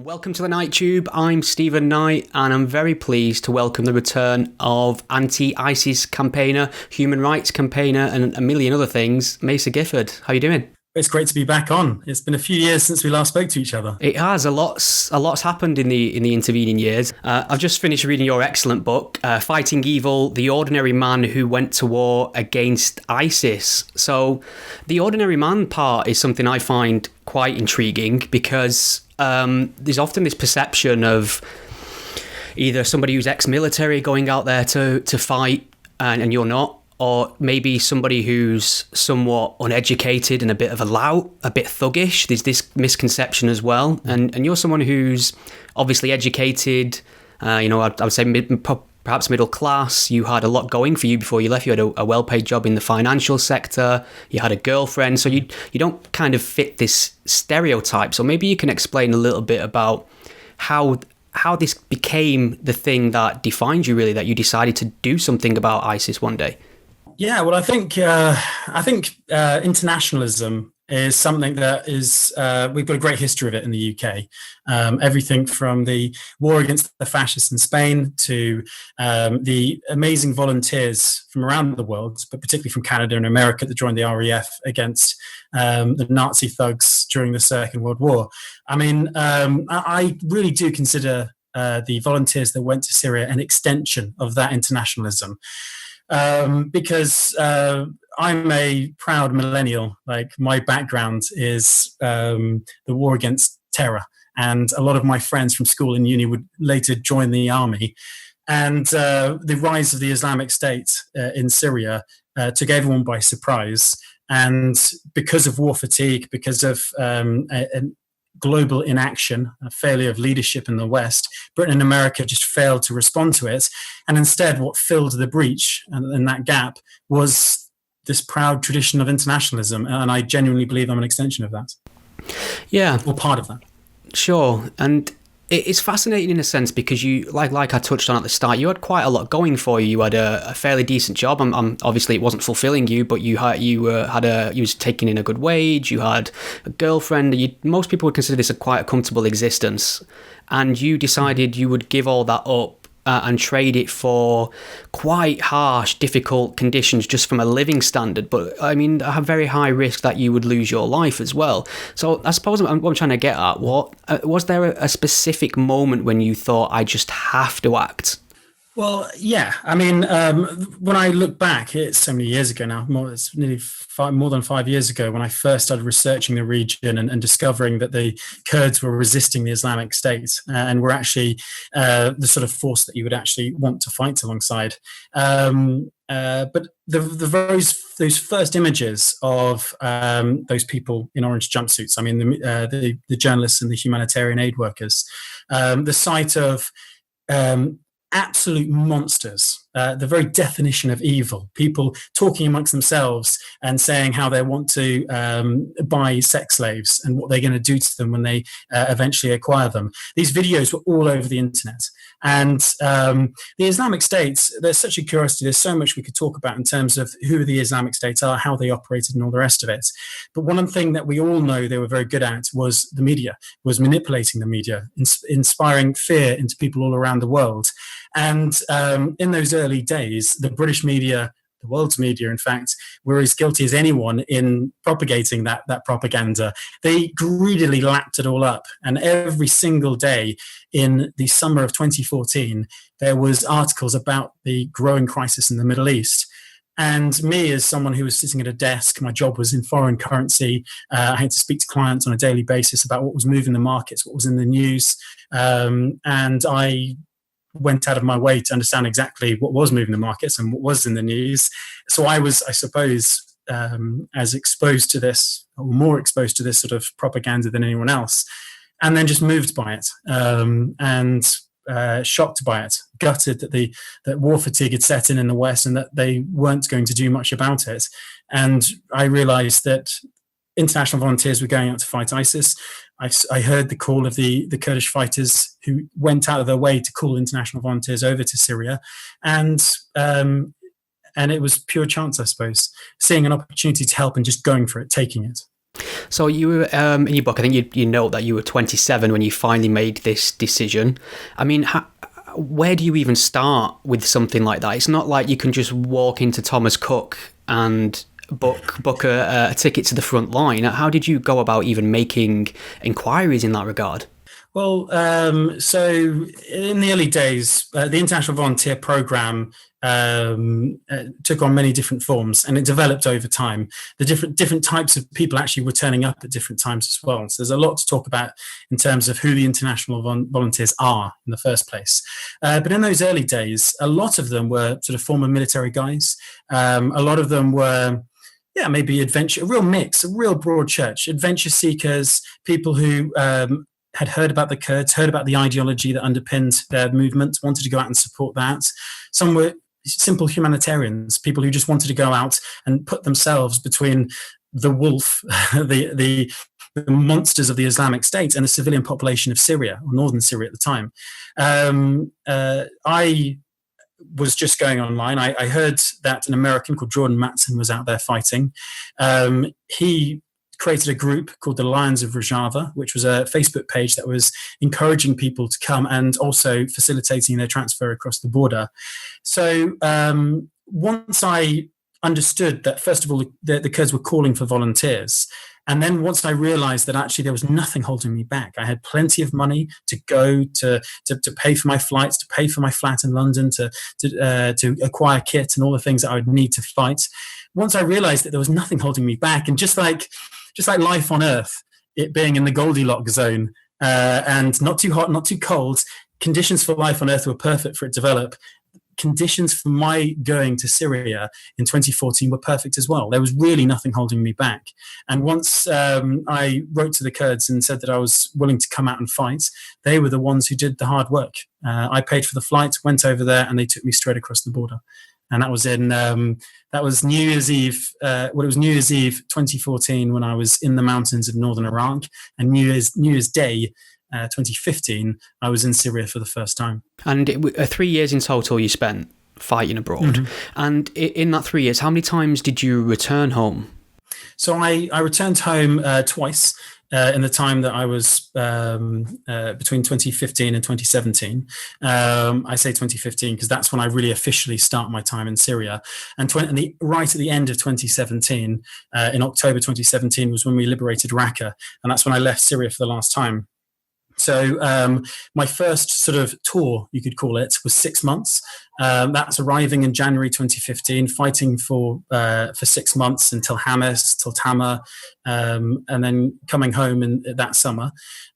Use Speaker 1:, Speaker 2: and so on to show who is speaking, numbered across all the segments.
Speaker 1: Welcome to the Night Tube. I'm Stephen Knight, and I'm very pleased to welcome the return of anti-ISIS campaigner, human rights campaigner, and a million other things, Macer Gifford. How are you doing?
Speaker 2: It's great to be back on. It's been a few years since we last spoke to each other.
Speaker 1: It has. A lot's happened in the intervening years. I've just finished reading your excellent book, Fighting Evil: The Ordinary Man Who Went to War Against ISIS. So, the ordinary man part is something I find quite intriguing because there's often this perception of either somebody who's ex-military going out there to fight, and you're not. Or maybe somebody who's somewhat uneducated and a bit of a lout, a bit thuggish. There's this misconception as well. And you're someone who's obviously educated, I would say perhaps middle class. You had a lot going for you before you left. You had a well-paid job in the financial sector. You had a girlfriend. So you don't kind of fit this stereotype. So maybe you can explain a little bit about how this became the thing that defined you, really, that you decided to do something about ISIS one day.
Speaker 2: Yeah, well, I think internationalism is something that is we've got a great history of it in the UK. Everything from the war against the fascists in Spain to the amazing volunteers from around the world, but particularly from Canada and America that joined the RAF against the Nazi thugs during the Second World War. I mean, I really do consider the volunteers that went to Syria an extension of that internationalism. Because I'm a proud millennial. Like, my background is the war against terror, and a lot of my friends from school and uni would later join the army. And the rise of the Islamic State in Syria took everyone by surprise. And because of war fatigue, because of global inaction, a failure of leadership in the West, Britain and America just failed to respond to it. And instead, what filled the breach and that gap was this proud tradition of internationalism. And I genuinely believe I'm an extension of that.
Speaker 1: Yeah.
Speaker 2: Or part of that.
Speaker 1: Sure. And it's fascinating in a sense because you, like I touched on at the start, you had quite a lot going for you. You had a fairly decent job. Obviously it wasn't fulfilling you, but you was taking in a good wage. You had a girlfriend. Most people would consider this quite a comfortable existence, and you decided you would give all that up and trade it for quite harsh, difficult conditions just from a living standard. But I mean, a very high risk that you would lose your life as well. So I suppose what I'm trying to get at, was there a specific moment when you thought, I just have to act?
Speaker 2: Well, yeah. I mean, when I look back, it's so many years ago now. It's nearly more than 5 years ago when I first started researching the region and discovering that the Kurds were resisting the Islamic State and were actually the sort of force that you would actually want to fight alongside. But those first images of those people in orange jumpsuits, I mean, the journalists and the humanitarian aid workers, the sight of absolute monsters, the very definition of evil, people talking amongst themselves and saying how they want to buy sex slaves and what they're going to do to them when they eventually acquire them. These videos were all over the internet. And the Islamic State, there's such a curiosity, there's so much we could talk about in terms of who the Islamic State are, how they operated and all the rest of it. But one thing that we all know they were very good at was the media, was manipulating the media, inspiring fear into people all around the world. And in those early days, the British media, the world's media, in fact, were as guilty as anyone in propagating that propaganda. They greedily lapped it all up. And every single day in the summer of 2014, there was articles about the growing crisis in the Middle East. And me, as someone who was sitting at a desk, my job was in foreign currency. I had to speak to clients on a daily basis about what was moving the markets, what was in the news. And I went out of my way to understand exactly what was moving the markets and what was in the news. So I was, I suppose, as exposed to this, or more exposed to this sort of propaganda than anyone else, and then just moved by it and shocked by it, gutted that war fatigue had set in the West and that they weren't going to do much about it. And I realized that international volunteers were going out to fight ISIS. I heard the call of the Kurdish fighters who went out of their way to call international volunteers over to Syria. And it was pure chance, I suppose, seeing an opportunity to help and just going for it, taking it.
Speaker 1: So you were in your book. I think you note that you were 27 when you finally made this decision. I mean, where do you even start with something like that? It's not like you can just walk into Thomas Cook and book a ticket to the front line. How did you go about even making inquiries in that regard?
Speaker 2: Well, so in the early days, the International Volunteer Program took on many different forms, and it developed over time. The different types of people actually were turning up at different times as well. So there's a lot to talk about in terms of who the international volunteers are in the first place. But in those early days, a lot of them were sort of former military guys. A lot of them were maybe adventure, a real mix, a real broad church, adventure seekers, people who had heard about the Kurds, heard about the ideology that underpinned their movement, wanted to go out and support that. Some were simple humanitarians, people who just wanted to go out and put themselves between the wolf, the monsters of the Islamic State, and the civilian population of Syria, or northern Syria at the time. I was just going online. I heard that an American called Jordan Macer was out there fighting. He created a group called the Lions of Rojava, which was a Facebook page that was encouraging people to come and also facilitating their transfer across the border. So once I understood that, first of all, the Kurds were calling for volunteers, and then once I realized that actually there was nothing holding me back, I had plenty of money to go to pay for my flights, to pay for my flat in London, to acquire kit and all the things that I would need to fight. Once I realized that there was nothing holding me back, and just like life on Earth, it being in the Goldilocks zone, and not too hot, not too cold, conditions for life on Earth were perfect for it to develop. Conditions for my going to Syria in 2014 were perfect as well. There was really nothing holding me back. And once I wrote to the Kurds and said that I was willing to come out and fight, they were the ones who did the hard work. I paid for the flight, went over there, and they took me straight across the border. And that was that was New Year's Eve. It was New Year's Eve 2014 when I was in the mountains of northern Iraq, and New Year's Day 2015, I was in Syria for the first time.
Speaker 1: And 3 years in total you spent fighting abroad. Mm-hmm. And in that 3 years, how many times did you return home?
Speaker 2: So I returned home twice in the time that I was between 2015 and 2017. I say 2015 because that's when I really officially start my time in Syria. And right at the end of 2017, in October 2017, was when we liberated Raqqa. And that's when I left Syria for the last time. So my first sort of tour, you could call it, was 6 months. That's arriving in January 2015, fighting for 6 months until Hamas, till Tama, and then coming home in that summer.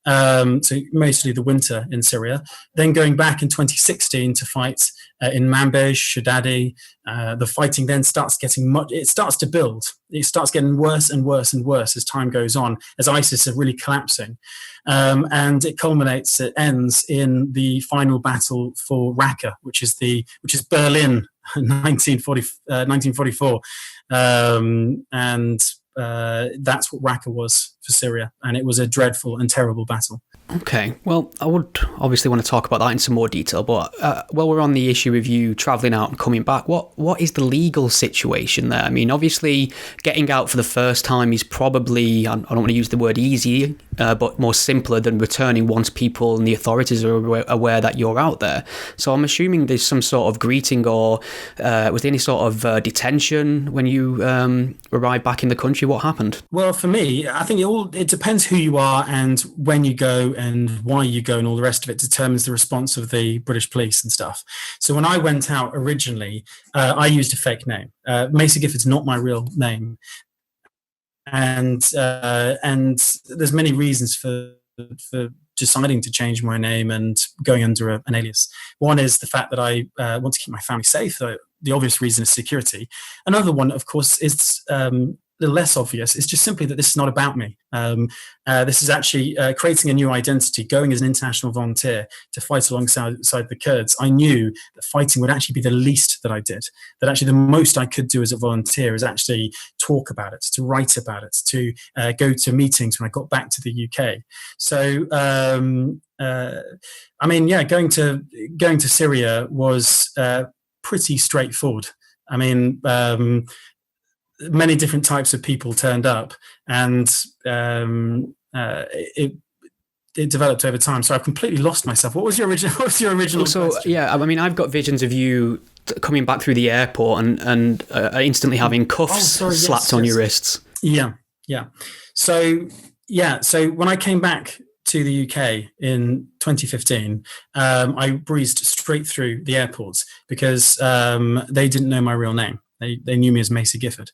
Speaker 2: So mostly the winter in Syria. Then going back in 2016 to fight in Manbij, Shadadi. The fighting then starts to build. It starts getting worse and worse and worse as time goes on, as ISIS are really collapsing. And it ends in the final battle for Raqqa, which is Berlin, 1944. And that's what Raqqa was for Syria, and it was a dreadful and terrible battle.
Speaker 1: Okay, well, I would obviously want to talk about that in some more detail, but while we're on the issue of you travelling out and coming back, what is the legal situation there? I mean, obviously, getting out for the first time is probably, I don't want to use the word easy, but more simpler than returning once people and the authorities are aware that you're out there. So I'm assuming there's some sort of greeting, or was there any sort of detention when you arrived back in the country? What happened?
Speaker 2: Well, for me, I think it depends who you are and when you go and why you go, and all the rest of it determines the response of the British police and stuff. So when I went out originally, I used a fake name. Macer Gifford's not my real name, and there's many reasons for deciding to change my name and going under an alias. One is the fact that I want to keep my family safe. The obvious reason is security. Another one, of course, is the less obvious. It's just simply that this is not about me. This is actually creating a new identity, going as an international volunteer to fight alongside the Kurds. I knew that fighting would actually be the least that I did, that actually the most I could do as a volunteer is actually talk about it, to write about it, to go to meetings when I got back to the UK. So, going to Syria was pretty straightforward. I mean, many different types of people turned up, and it developed over time. So I've completely lost myself. What was your original
Speaker 1: So
Speaker 2: question?
Speaker 1: yeah, I mean, I've got visions of you coming back through the airport and instantly having cuffs slapped on your wrists.
Speaker 2: Yeah. So when I came back to the UK in 2015, I breezed straight through the airports because they didn't know my real name. They knew me as Macer Gifford.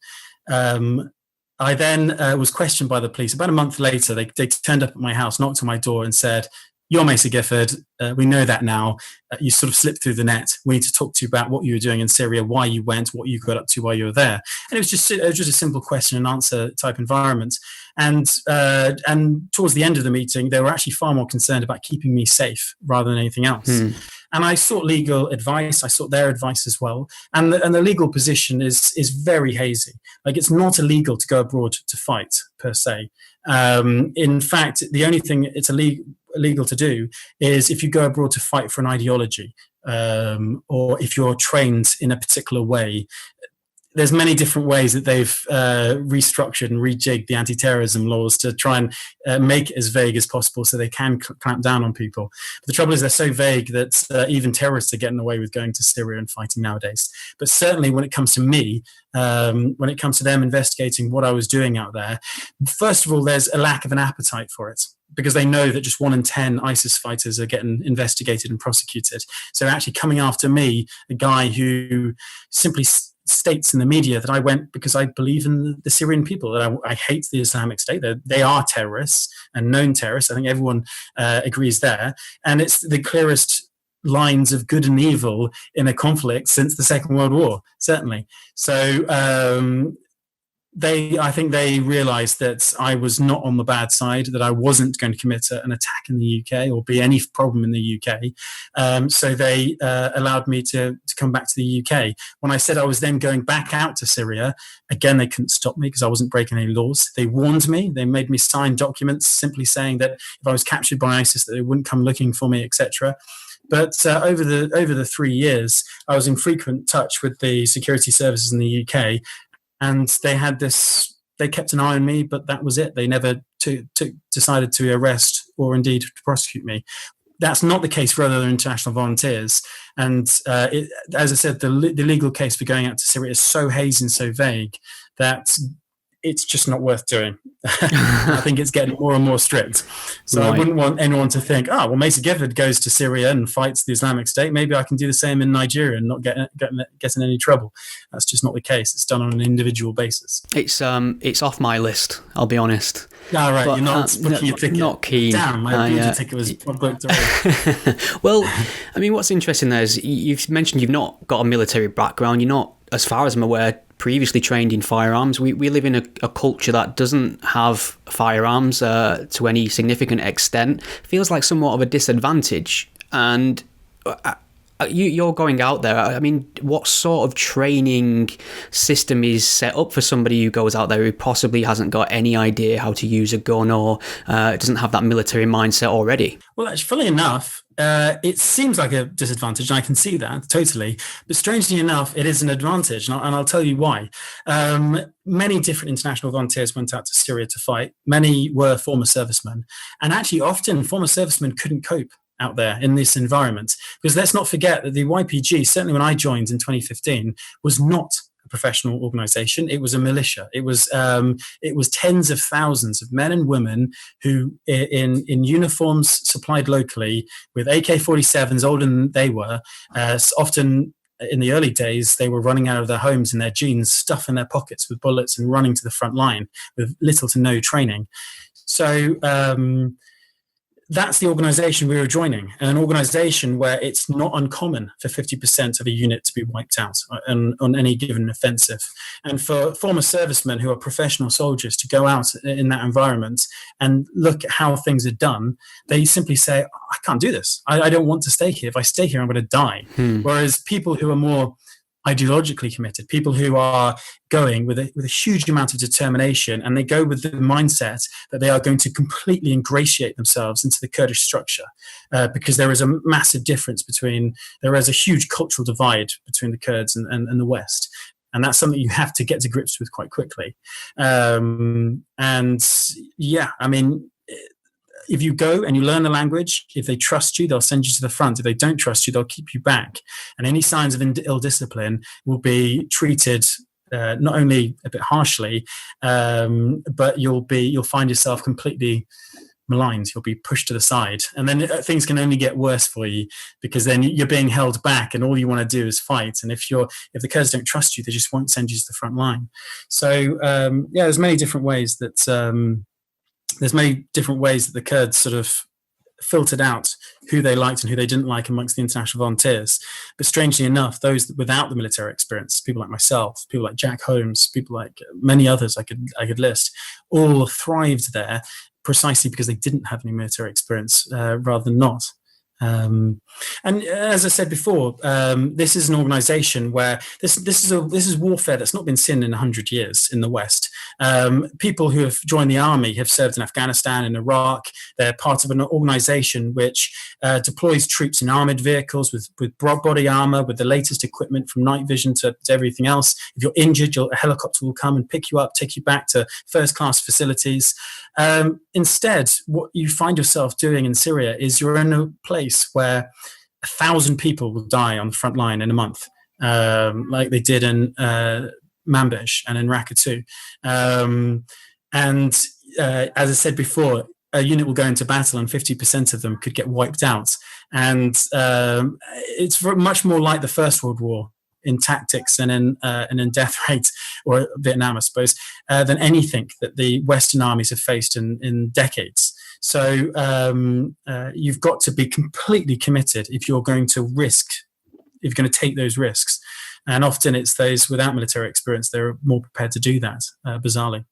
Speaker 2: I then was questioned by the police. About a month later, they turned up at my house, knocked on my door and said, "You're Macer Gifford. We know that now. You sort of slipped through the net. We need to talk to you about what you were doing in Syria, why you went, what you got up to while you were there." And it was just a simple question and answer type environment. And towards the end of the meeting, they were actually far more concerned about keeping me safe rather than anything else. And I sought legal advice. I sought their advice as well. And the legal position is very hazy. Like, it's not illegal to go abroad to fight per se. In fact, the only thing it's illegal to do is if you go abroad to fight for an ideology, or if you're trained in a particular way. There's many different ways that they've restructured and rejigged the anti-terrorism laws to try and make it as vague as possible so they can clamp down on people. But the trouble is they're so vague that even terrorists are getting away with going to Syria and fighting nowadays. But certainly when it comes to me, when it comes to them investigating what I was doing out there, first of all, there's a lack of an appetite for it, because they know that just 1 in 10 ISIS fighters are getting investigated and prosecuted. So actually coming after me, a guy who simply states in the media that I went because I believe in the Syrian people, that I hate the Islamic State. They are terrorists and known terrorists. I think everyone agrees there. And it's the clearest lines of good and evil in a conflict since the Second World War, certainly. So I think they realized that I was not on the bad side, that I wasn't going to commit an attack in the UK or be any problem in the UK. So they allowed me to come back to the UK. When I said I was then going back out to Syria, again, they couldn't stop me because I wasn't breaking any laws. They warned me. They made me sign documents simply saying that if I was captured by ISIS, that they wouldn't come looking for me, etc. But over the 3 years, I was in frequent touch with the security services in the UK. And they kept an eye on me, but that was it. They never decided to arrest or indeed to prosecute me. That's not the case for other international volunteers. And as I said, the legal case for going out to Syria is so hazy and so vague that it's just not worth doing. I think it's getting more and more strict. So right. I wouldn't want anyone to think, Macer Gifford goes to Syria and fights the Islamic State. Maybe I can do the same in Nigeria and not get in any trouble. That's just not the case. It's done on an individual basis.
Speaker 1: It's off my list, I'll be honest.
Speaker 2: All right, but, you're not booking your ticket.
Speaker 1: Not keen.
Speaker 2: Damn, my ticket was booked already.
Speaker 1: Well, I mean, what's interesting there is you've mentioned you've not got a military background. You're not, as far as I'm aware, previously trained in firearms. We live in a culture that doesn't have firearms to any significant extent. Feels like somewhat of a disadvantage. And you're going out there. I mean, what sort of training system is set up for somebody who goes out there who possibly hasn't got any idea how to use a gun or doesn't have that military mindset already?
Speaker 2: Well, actually, funnily enough, it seems like a disadvantage, and I can see that totally. But strangely enough, it is an advantage, and I'll tell you why. Many different international volunteers went out to Syria to fight. Many were former servicemen, and actually, often former servicemen couldn't cope out there in this environment, because let's not forget that the YPG, certainly when I joined in 2015, was not a professional organization. It was a militia. It was tens of thousands of men and women who in uniforms supplied locally with AK-47s, older than they were. Often in the early days, they were running out of their homes in their jeans, stuff in their pockets with bullets and running to the front line with little to no training. So that's the organization we were joining, and an organization where it's not uncommon for 50% of a unit to be wiped out on any given offensive. And for former servicemen who are professional soldiers to go out in that environment and look at how things are done, they simply say, I can't do this. I don't want to stay here. If I stay here, I'm going to die. Whereas people who are more ideologically committed, people who are going with a huge amount of determination, and they go with the mindset that they are going to completely ingratiate themselves into the Kurdish structure, because there is a massive difference there is a huge cultural divide between the Kurds and the West. And that's something you have to get to grips with quite quickly. If you go and you learn the language, if they trust you, they'll send you to the front. If they don't trust you, they'll keep you back. And any signs of ill discipline will be treated not only a bit harshly, but you'll find yourself completely maligned. You'll be pushed to the side, and then things can only get worse for you, because then you're being held back, and all you want to do is fight. And if the Kurds don't trust you, they just won't send you to the front line. So there's many different ways that the Kurds sort of filtered out who they liked and who they didn't like amongst the international volunteers. But strangely enough, those without the military experience, people like myself, people like Jack Holmes, people like many others I could list, all thrived there precisely because they didn't have any military experience rather than not. And as I said before, this is an organization where this is warfare that's not been seen in 100 years in the West. People who have joined the army have served in Afghanistan and Iraq. They're part of an organization which deploys troops in armored vehicles with broad body armor, with the latest equipment from night vision to everything else. If you're injured, a helicopter will come and pick you up, take you back to first-class facilities. Instead, what you find yourself doing in Syria is you're in a place where 1,000 people will die on the front line in a month, like they did in Manbij and in Raqqa too. As I said before, a unit will go into battle and 50% of them could get wiped out. And it's much more like the First World War in tactics and in death rate, or Vietnam, I suppose, than anything that the Western armies have faced in decades. So you've got to be completely committed if you're going to take those risks. And often it's those without military experience, they're more prepared to do that, bizarrely.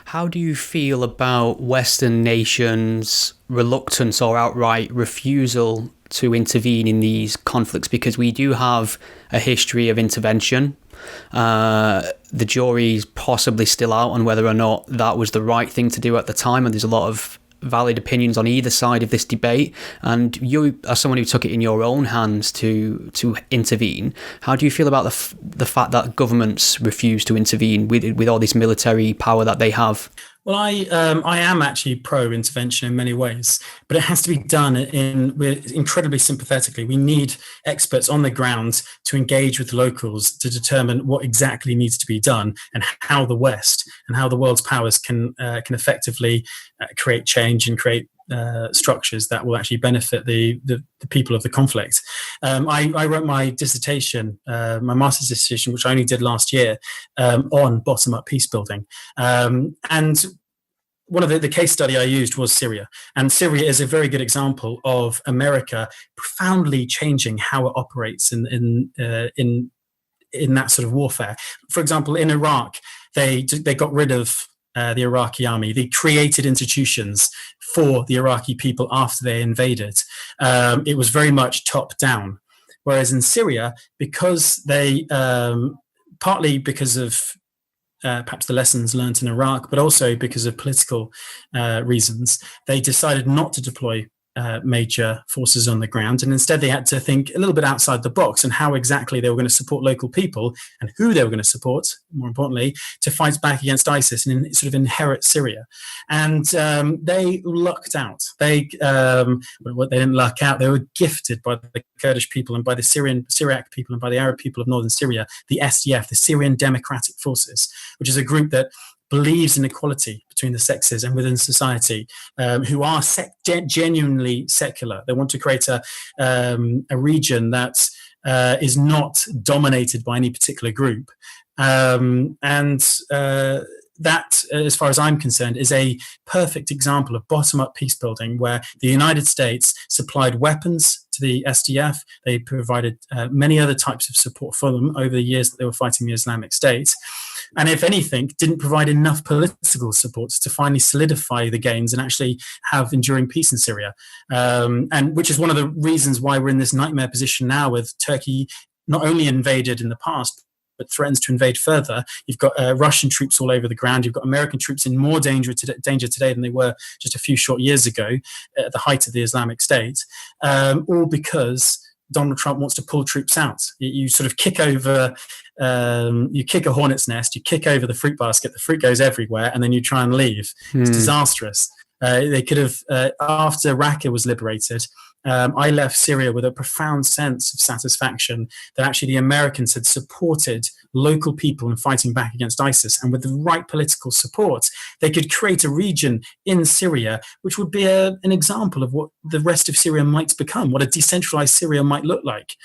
Speaker 1: How do you feel about Western nations' reluctance or outright refusal to intervene in these conflicts? Because we do have a history of intervention. The jury's possibly still out on whether or not that was the right thing to do at the time, and there's a lot of valid opinions on either side of this debate. And you, as someone who took it in your own hands to intervene, how do you feel about the fact that governments refuse to intervene with all this military power that they have?
Speaker 2: Well, I am actually pro-intervention in many ways, but it has to be done incredibly sympathetically. We need experts on the ground to engage with the locals to determine what exactly needs to be done and how the West and how the world's powers can effectively create change and create structures that will actually benefit the people of the conflict. I wrote my dissertation, my master's dissertation, which I only did last year, on bottom-up peace building. And one of the case study I used was Syria. And Syria is a very good example of America profoundly changing how it operates in that sort of warfare. For example, in Iraq, they got rid of the Iraqi army. They created institutions for the Iraqi people after they invaded. It was very much top down. Whereas in Syria, because they, partly because of perhaps the lessons learned in Iraq, but also because of political reasons, they decided not to deploy major forces on the ground, and instead they had to think a little bit outside the box and how exactly they were going to support local people and who they were going to support, more importantly, to fight back against ISIS and sort of inherit Syria. And they lucked out. They didn't luck out. They were gifted by the Kurdish people and by the Syriac people and by the Arab people of northern Syria, the SDF, the Syrian Democratic Forces, which is a group that believes in equality between the sexes and within society, who are genuinely secular. They want to create a region that is not dominated by any particular group. That, as far as I'm concerned, is a perfect example of bottom-up peace building, where the United States supplied weapons to the SDF. They provided many other types of support for them over the years that they were fighting the Islamic State. And if anything, didn't provide enough political support to finally solidify the gains and actually have enduring peace in Syria. And which is one of the reasons why we're in this nightmare position now, with Turkey not only invaded in the past, but threatens to invade further. You've got Russian troops all over the ground. You've got American troops in more danger today than they were just a few short years ago at the height of the Islamic State, all because Donald Trump wants to pull troops out. You sort of kick over, you kick a hornet's nest, you kick over the fruit basket, the fruit goes everywhere, and then you try and leave. It's disastrous. They could have, after Raqqa was liberated, I left Syria with a profound sense of satisfaction that actually the Americans had supported local people in fighting back against ISIS. And with the right political support, they could create a region in Syria, which would be an example of what the rest of Syria might become, what a decentralized Syria might look like.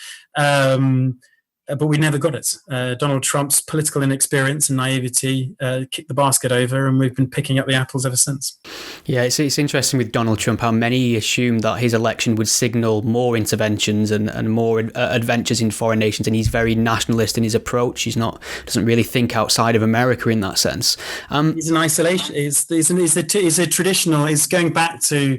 Speaker 2: But we never got it. Donald Trump's political inexperience and naivety kicked the basket over, and we've been picking up the apples ever since.
Speaker 1: Yeah, it's interesting with Donald Trump how many assumed that his election would signal more interventions and more adventures in foreign nations, and he's very nationalist in his approach. Doesn't really think outside of America in that sense.
Speaker 2: He's an isolation. He's a traditional. He's going back to.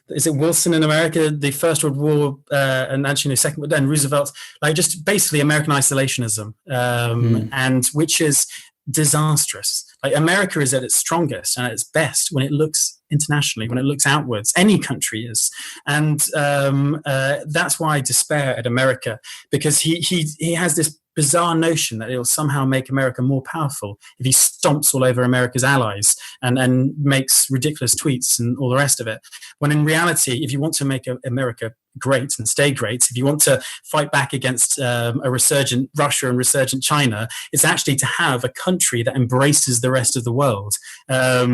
Speaker 2: Is it Wilson in America, the First World War, and actually the Second, and Roosevelt, like just basically American isolationism, and which is disastrous. Like America is at its strongest and at its best when it looks internationally, when it looks outwards. Any country is, and that's why I despair at America, because he has this bizarre notion that it'll somehow make America more powerful if he stomps all over America's allies and makes ridiculous tweets and all the rest of it. When in reality, if you want to make America great and stay great, if you want to fight back against a resurgent Russia and resurgent China, it's actually to have a country that embraces the rest of the world. As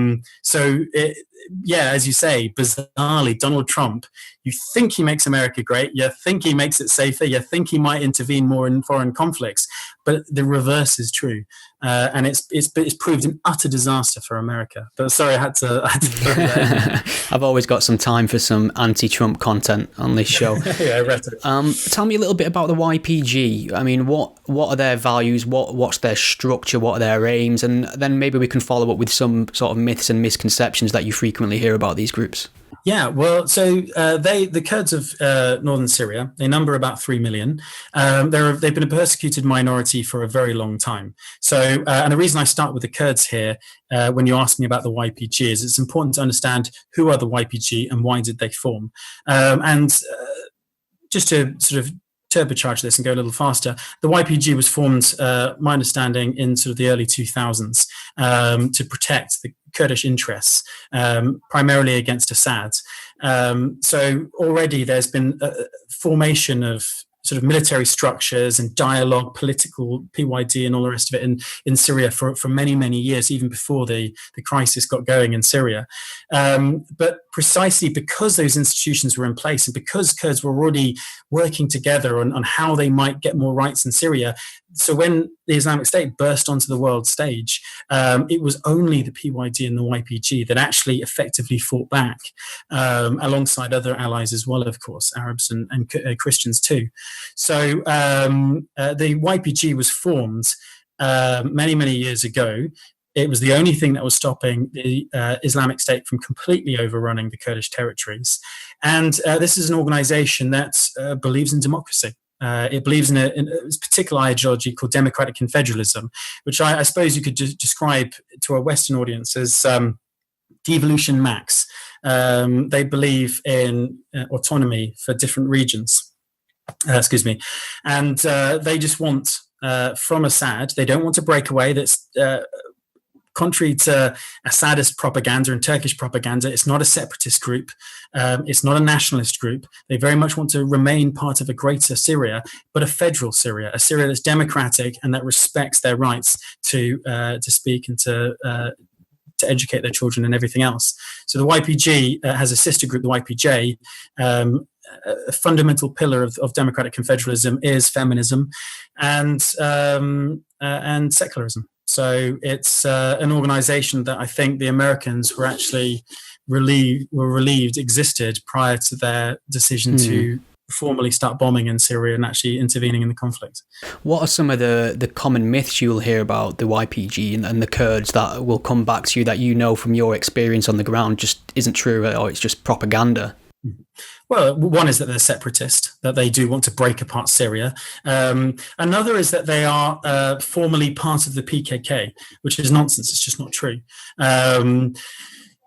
Speaker 2: you say, bizarrely, Donald Trump, you think he makes America great, you think he makes it safer, you think he might intervene more in foreign conflicts, but the reverse is true. And it's proved an utter disaster for America. But sorry, I had to throw that in.
Speaker 1: I've always got some time for some anti-Trump content on this show.
Speaker 2: Yeah, rhetoric.
Speaker 1: Tell me a little bit about the YPG. I mean, what are their values? What's their structure? What are their aims? And then maybe we can follow up with some sort of myths and misconceptions that you frequently hear about these groups.
Speaker 2: Yeah, well, so the Kurds of northern Syria, they number about 3 million. They've been a persecuted minority for a very long time. So, and the reason I start with the Kurds here, when you ask me about the YPG, is it's important to understand who are the YPG and why did they form. Just to sort of turbocharge this and go a little faster, the YPG was formed, my understanding, in sort of the early 2000s to protect the Kurdish interests, primarily against Assad. So already there's been a formation of sort of military structures and dialogue, political PYD and all the rest of it in Syria for many, many years, even before the crisis got going in Syria. But precisely because those institutions were in place and because Kurds were already working together on how they might get more rights in Syria, so when the Islamic State burst onto the world stage, it was only the PYD and the YPG that actually effectively fought back, alongside other allies as well, of course, Arabs and Christians too. So the YPG was formed many, many years ago. It was the only thing that was stopping the Islamic State from completely overrunning the Kurdish territories. And this is an organization that believes in democracy. It believes in a particular ideology called democratic confederalism, which I suppose you could describe to a Western audience as devolution max. They believe in autonomy for different regions. And they just want from Assad, they don't want a breakaway that's contrary to Assadist propaganda and Turkish propaganda. It's not a separatist group. It's not a nationalist group. They very much want to remain part of a greater Syria, but a federal Syria, a Syria that's democratic and that respects their rights to speak and to educate their children and everything else. So the YPG has a sister group, the YPJ. A fundamental pillar of democratic confederalism is feminism and secularism. So it's an organization that I think the Americans were actually relieved existed prior to their decision to formally start bombing in Syria and actually intervening in the conflict.
Speaker 1: What are some of the common myths you'll hear about the YPG and the Kurds that will come back to you that you know from your experience on the ground just isn't true, or it's just propaganda?
Speaker 2: Well, one is that they're separatist, that they do want to break apart Syria. Another is that they are formally part of the PKK, which is nonsense. It's just not true.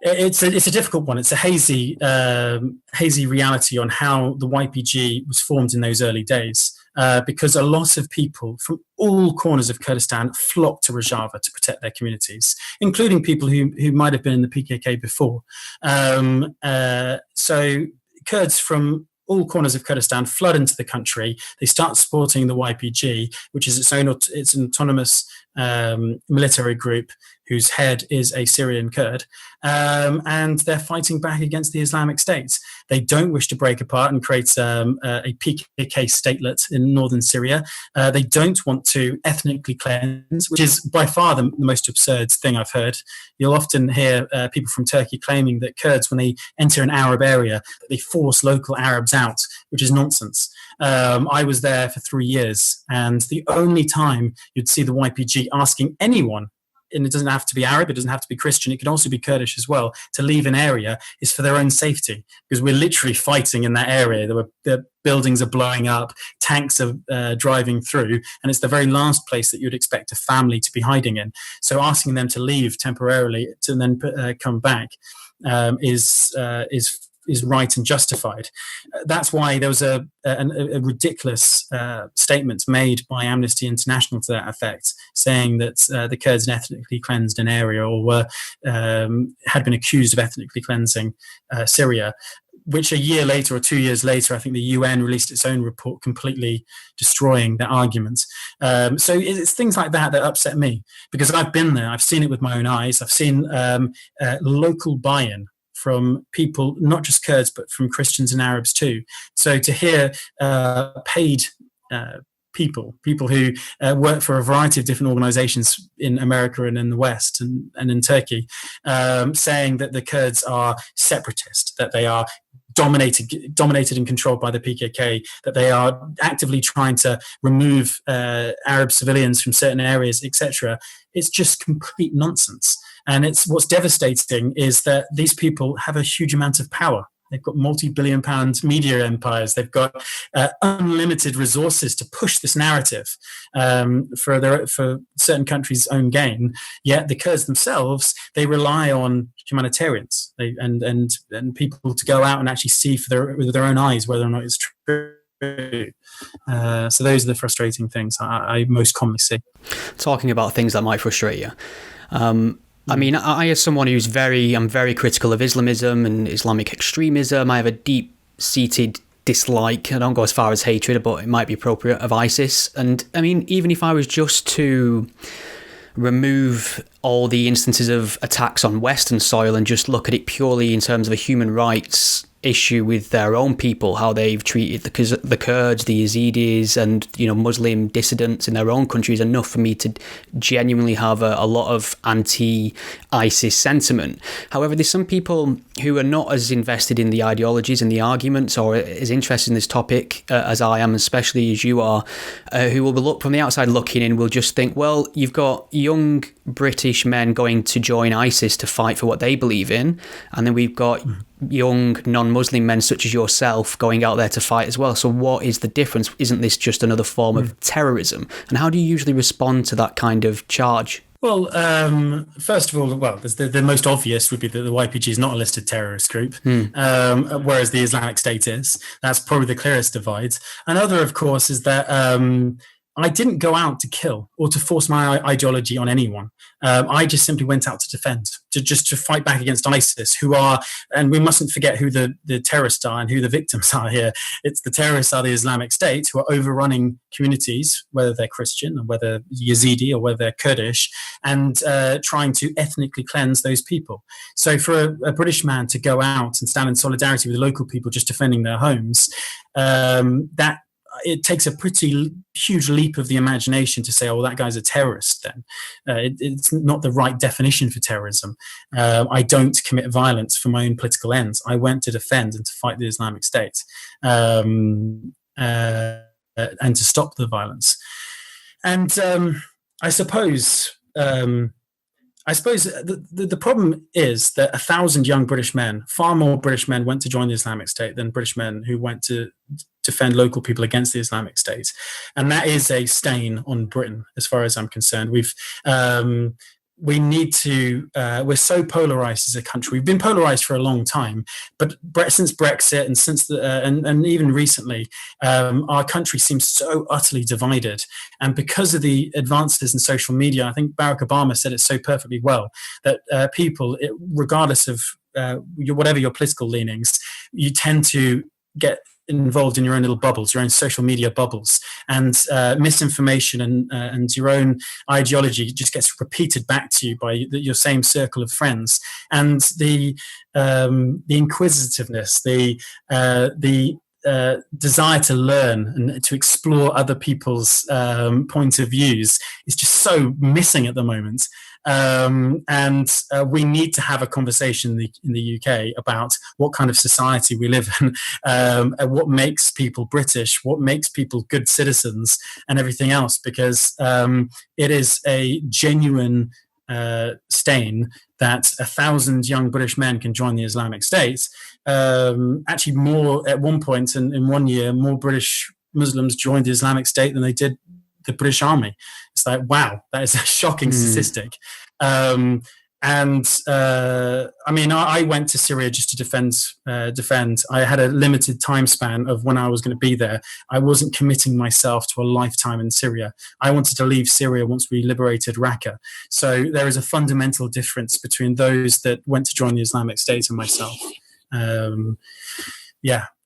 Speaker 2: It's a difficult one. It's a hazy reality on how the YPG was formed in those early days, because a lot of people from all corners of Kurdistan flocked to Rojava to protect their communities, including people who might have been in the PKK before. So Kurds from all corners of Kurdistan flood into the country. They start supporting the YPG, which is it's an autonomous military group whose head is a Syrian Kurd, and they're fighting back against the Islamic State. They don't wish to break apart and create a PKK statelet in northern Syria. They don't want to ethnically cleanse, which is by far the most absurd thing I've heard. You'll often hear people from Turkey claiming that Kurds, when they enter an Arab area, that they force local Arabs out, which is nonsense. I was there for 3 years, and the only time you'd see the YPG asking anyone, and it doesn't have to be Arab, it doesn't have to be Christian, it could also be Kurdish as well, to leave an area is for their own safety, because we're literally fighting in that area. The buildings are blowing up, tanks are driving through, and it's the very last place that you'd expect a family to be hiding in. So asking them to leave temporarily to then come back is right and justified. That's why there was a ridiculous statement made by Amnesty International to that effect, saying that the Kurds had ethnically cleansed an area, or had been accused of ethnically cleansing Syria, which a year later or 2 years later, I think the UN released its own report completely destroying that argument. So it's things like that that upset me, because I've been there, I've seen it with my own eyes, I've seen local buy-in from people, not just Kurds, but from Christians and Arabs too. So to hear paid people who work for a variety of different organizations in America and in the West and in Turkey, saying that the Kurds are separatist, that they are dominated and controlled by the PKK, that they are actively trying to remove Arab civilians from certain areas, etc. It's just complete nonsense. And what's devastating is that these people have a huge amount of power. They've got multi-billion-pound media empires. They've got unlimited resources to push this narrative for certain countries' own gain. Yet the Kurds themselves, they rely on humanitarians and people to go out and actually see with their own eyes whether or not it's true. So those are the frustrating things I most commonly see.
Speaker 1: Talking about things that might frustrate you. I mean, I as someone I'm very critical of Islamism and Islamic extremism. I have a deep-seated dislike, I don't go as far as hatred, but it might be appropriate, of ISIS. And I mean, even if I was just to remove all the instances of attacks on Western soil and just look at it purely in terms of a human rights issue with their own people, how they've treated the Kurds, the Yazidis, and Muslim dissidents in their own country, is enough for me to genuinely have a lot of anti-ISIS sentiment. However, there's some people who are not as invested in the ideologies and the arguments, or as interested in this topic as I am, especially as you are, who will look from the outside looking in, will just think, well, you've got young British men going to join ISIS to fight for what they believe in, and then we've got young non-Muslim men such as yourself going out there to fight as well. So what is the difference? Isn't this just another form of terrorism? And how do you usually respond to that kind of charge?
Speaker 2: Well, first of all, the most obvious would be that the YPG is not a listed terrorist group, whereas the Islamic State is. That's probably the clearest divide. Another, of course, is that I didn't go out to kill or to force my ideology on anyone. I just simply went out to defend, to fight back against ISIS, who are, and we mustn't forget who the terrorists are and who the victims are here. It's the terrorists are the Islamic State, who are overrunning communities, whether they're Christian or whether Yazidi or whether they're Kurdish, and trying to ethnically cleanse those people. So for a British man to go out and stand in solidarity with the local people just defending their homes, that it takes a pretty huge leap of the imagination to say, oh, that guy's a terrorist then. It's not the right definition for terrorism. I don't commit violence for my own political ends. I went to defend and to fight the Islamic State and to stop the violence. And I suppose the problem is that 1,000 young British men, far more British men went to join the Islamic State than British men who went to defend local people against the Islamic State. And that is a stain on Britain, as far as I'm concerned. we need to, we're so polarized as a country. We've been polarized for a long time, but since Brexit and since and even recently, our country seems so utterly divided. And because of the advances in social media, I think Barack Obama said it so perfectly well, that people, regardless of whatever your political leanings, you tend to get involved in your own little bubbles, your own social media bubbles, and misinformation and your own ideology just gets repeated back to you by your same circle of friends. And the inquisitiveness, the desire to learn and to explore other people's point of views is just so missing at the moment. And we need to have a conversation in the UK about what kind of society we live in, and what makes people British, what makes people good citizens, and everything else, because it is a genuine stain that 1,000 young British men can join the Islamic State. Actually, more at one point in 1 year, more British Muslims joined the Islamic State than they did the British Army. It's like, wow, that is a shocking statistic. I mean, I went to Syria just to defend. I had a limited time span of when I was going to be there. I wasn't committing myself to a lifetime in Syria. I wanted to leave Syria once we liberated Raqqa. So there is a fundamental difference between those that went to join the Islamic State and myself.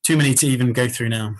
Speaker 2: Too many to even go through now.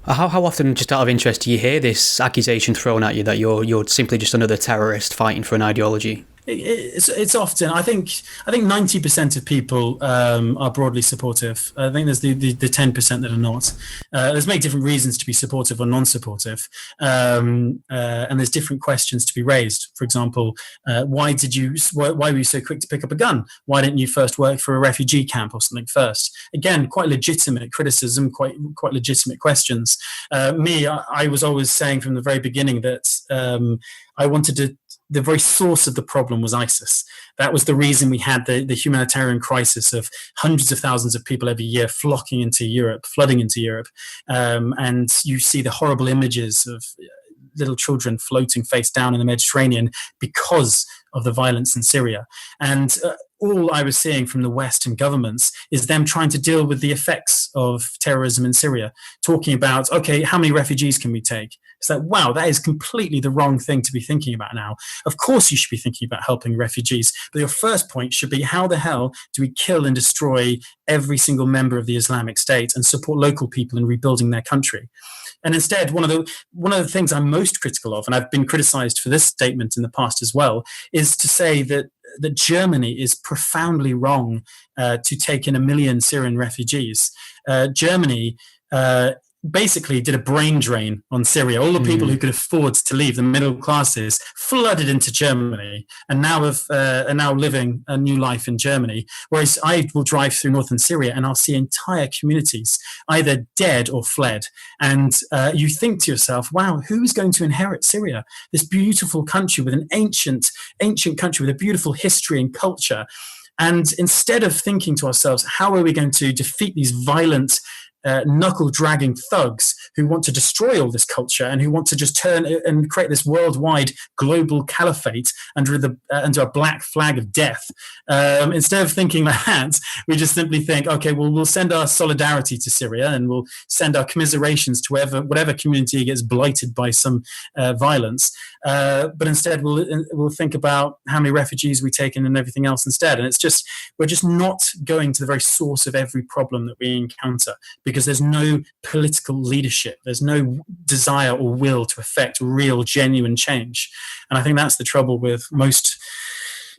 Speaker 1: How often, just out of interest, do you hear this accusation thrown at you that you're simply just another terrorist fighting for an ideology?
Speaker 2: It's often. I think 90% of people are broadly supportive. I think there's the 10% that are not. There's many different reasons to be supportive or non-supportive, and there's different questions to be raised. For example, why were you so quick to pick up a gun? Why didn't you first work for a refugee camp or something first? Again, quite legitimate criticism, quite legitimate questions. I was always saying from the very beginning that I wanted to. The very source of the problem was ISIS. That was the reason we had the humanitarian crisis of hundreds of thousands of people every year flooding into Europe. And you see the horrible images of little children floating face down in the Mediterranean because of the violence in Syria. And all I was seeing from the Western governments is them trying to deal with the effects of terrorism in Syria, talking about, okay, how many refugees can we take? It's like, wow, that is completely the wrong thing to be thinking about now. Of course you should be thinking about helping refugees, but your first point should be, how the hell do we kill and destroy every single member of the Islamic State and support local people in rebuilding their country? And instead, one of the things I'm most critical of, and I've been criticized for this statement in the past as well, is to say that Germany is profoundly wrong to take in 1 million Syrian refugees. Germany basically did a brain drain on Syria. All the people who could afford to leave, the middle classes, flooded into Germany and now are now living a new life in Germany. Whereas I will drive through northern Syria and I'll see entire communities either dead or fled. And you think to yourself, wow, who is going to inherit Syria? This beautiful country with an ancient country with a beautiful history and culture. And instead of thinking to ourselves, how are we going to defeat these violent knuckle-dragging thugs who want to destroy all this culture and who want to just turn and create this worldwide global caliphate under a black flag of death. Instead of thinking like that, we just simply think, okay, well, we'll send our solidarity to Syria and we'll send our commiserations to whatever community gets blighted by some violence. But instead, we'll think about how many refugees we take in and everything else instead. And we're just not going to the very source of every problem that we encounter, because there's no political leadership. There's no desire or will to affect real, genuine change. And I think that's the trouble with most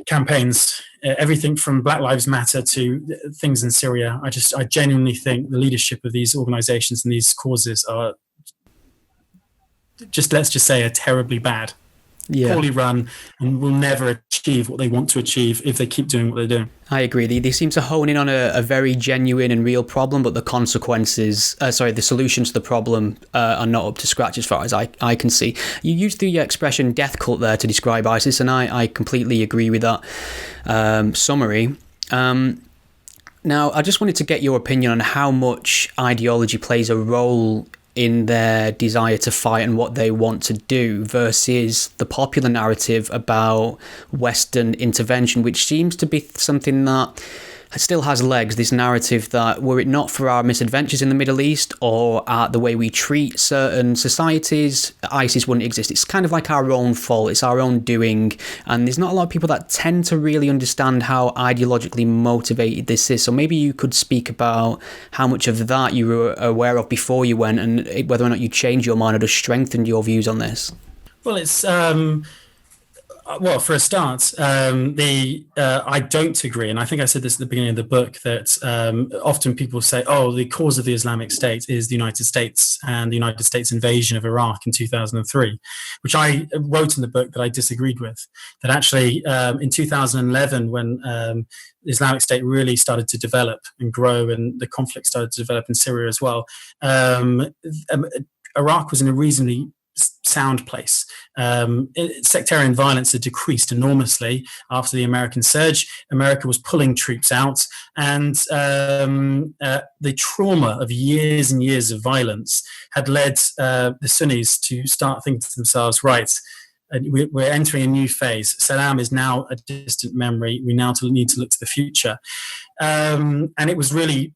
Speaker 2: campaigns, everything from Black Lives Matter to things in Syria. I genuinely think the leadership of these organizations and these causes are let's just say, are terribly bad. Yeah. Poorly run, and will never achieve what they want to achieve if they keep doing what they're doing.
Speaker 1: I agree. They seem to hone in on a very genuine and real problem, but the the solutions to the problem are not up to scratch as far as I can see. You used the expression death cult there to describe ISIS, and I completely agree with that summary. Now, I just wanted to get your opinion on how much ideology plays a role in their desire to fight and what they want to do versus the popular narrative about Western intervention, which seems to be something that still has legs, this narrative that were it not for our misadventures in the Middle East or the way we treat certain societies, ISIS wouldn't exist. It's kind of like our own fault, it's our own doing, and there's not a lot of people that tend to really understand how ideologically motivated this is. So maybe you could speak about how much of that you were aware of before you went, and whether or not you changed your mind or just strengthened your views on this.
Speaker 2: Well, it's well, for a start, I don't agree, and I think I said this at the beginning of the book, that often people say, "Oh, the cause of the Islamic State is the United States and the United States invasion of Iraq in 2003," which I wrote in the book that I disagreed with. That actually, in 2011, when the Islamic State really started to develop and grow, and the conflict started to develop in Syria as well, Iraq was in a reasonably sound place. Sectarian violence had decreased enormously after the American surge. America was pulling troops out, and the trauma of years and years of violence had led the Sunnis to start thinking to themselves, right, we're entering a new phase. Saddam is now a distant memory. We now need to look to the future. And it was really,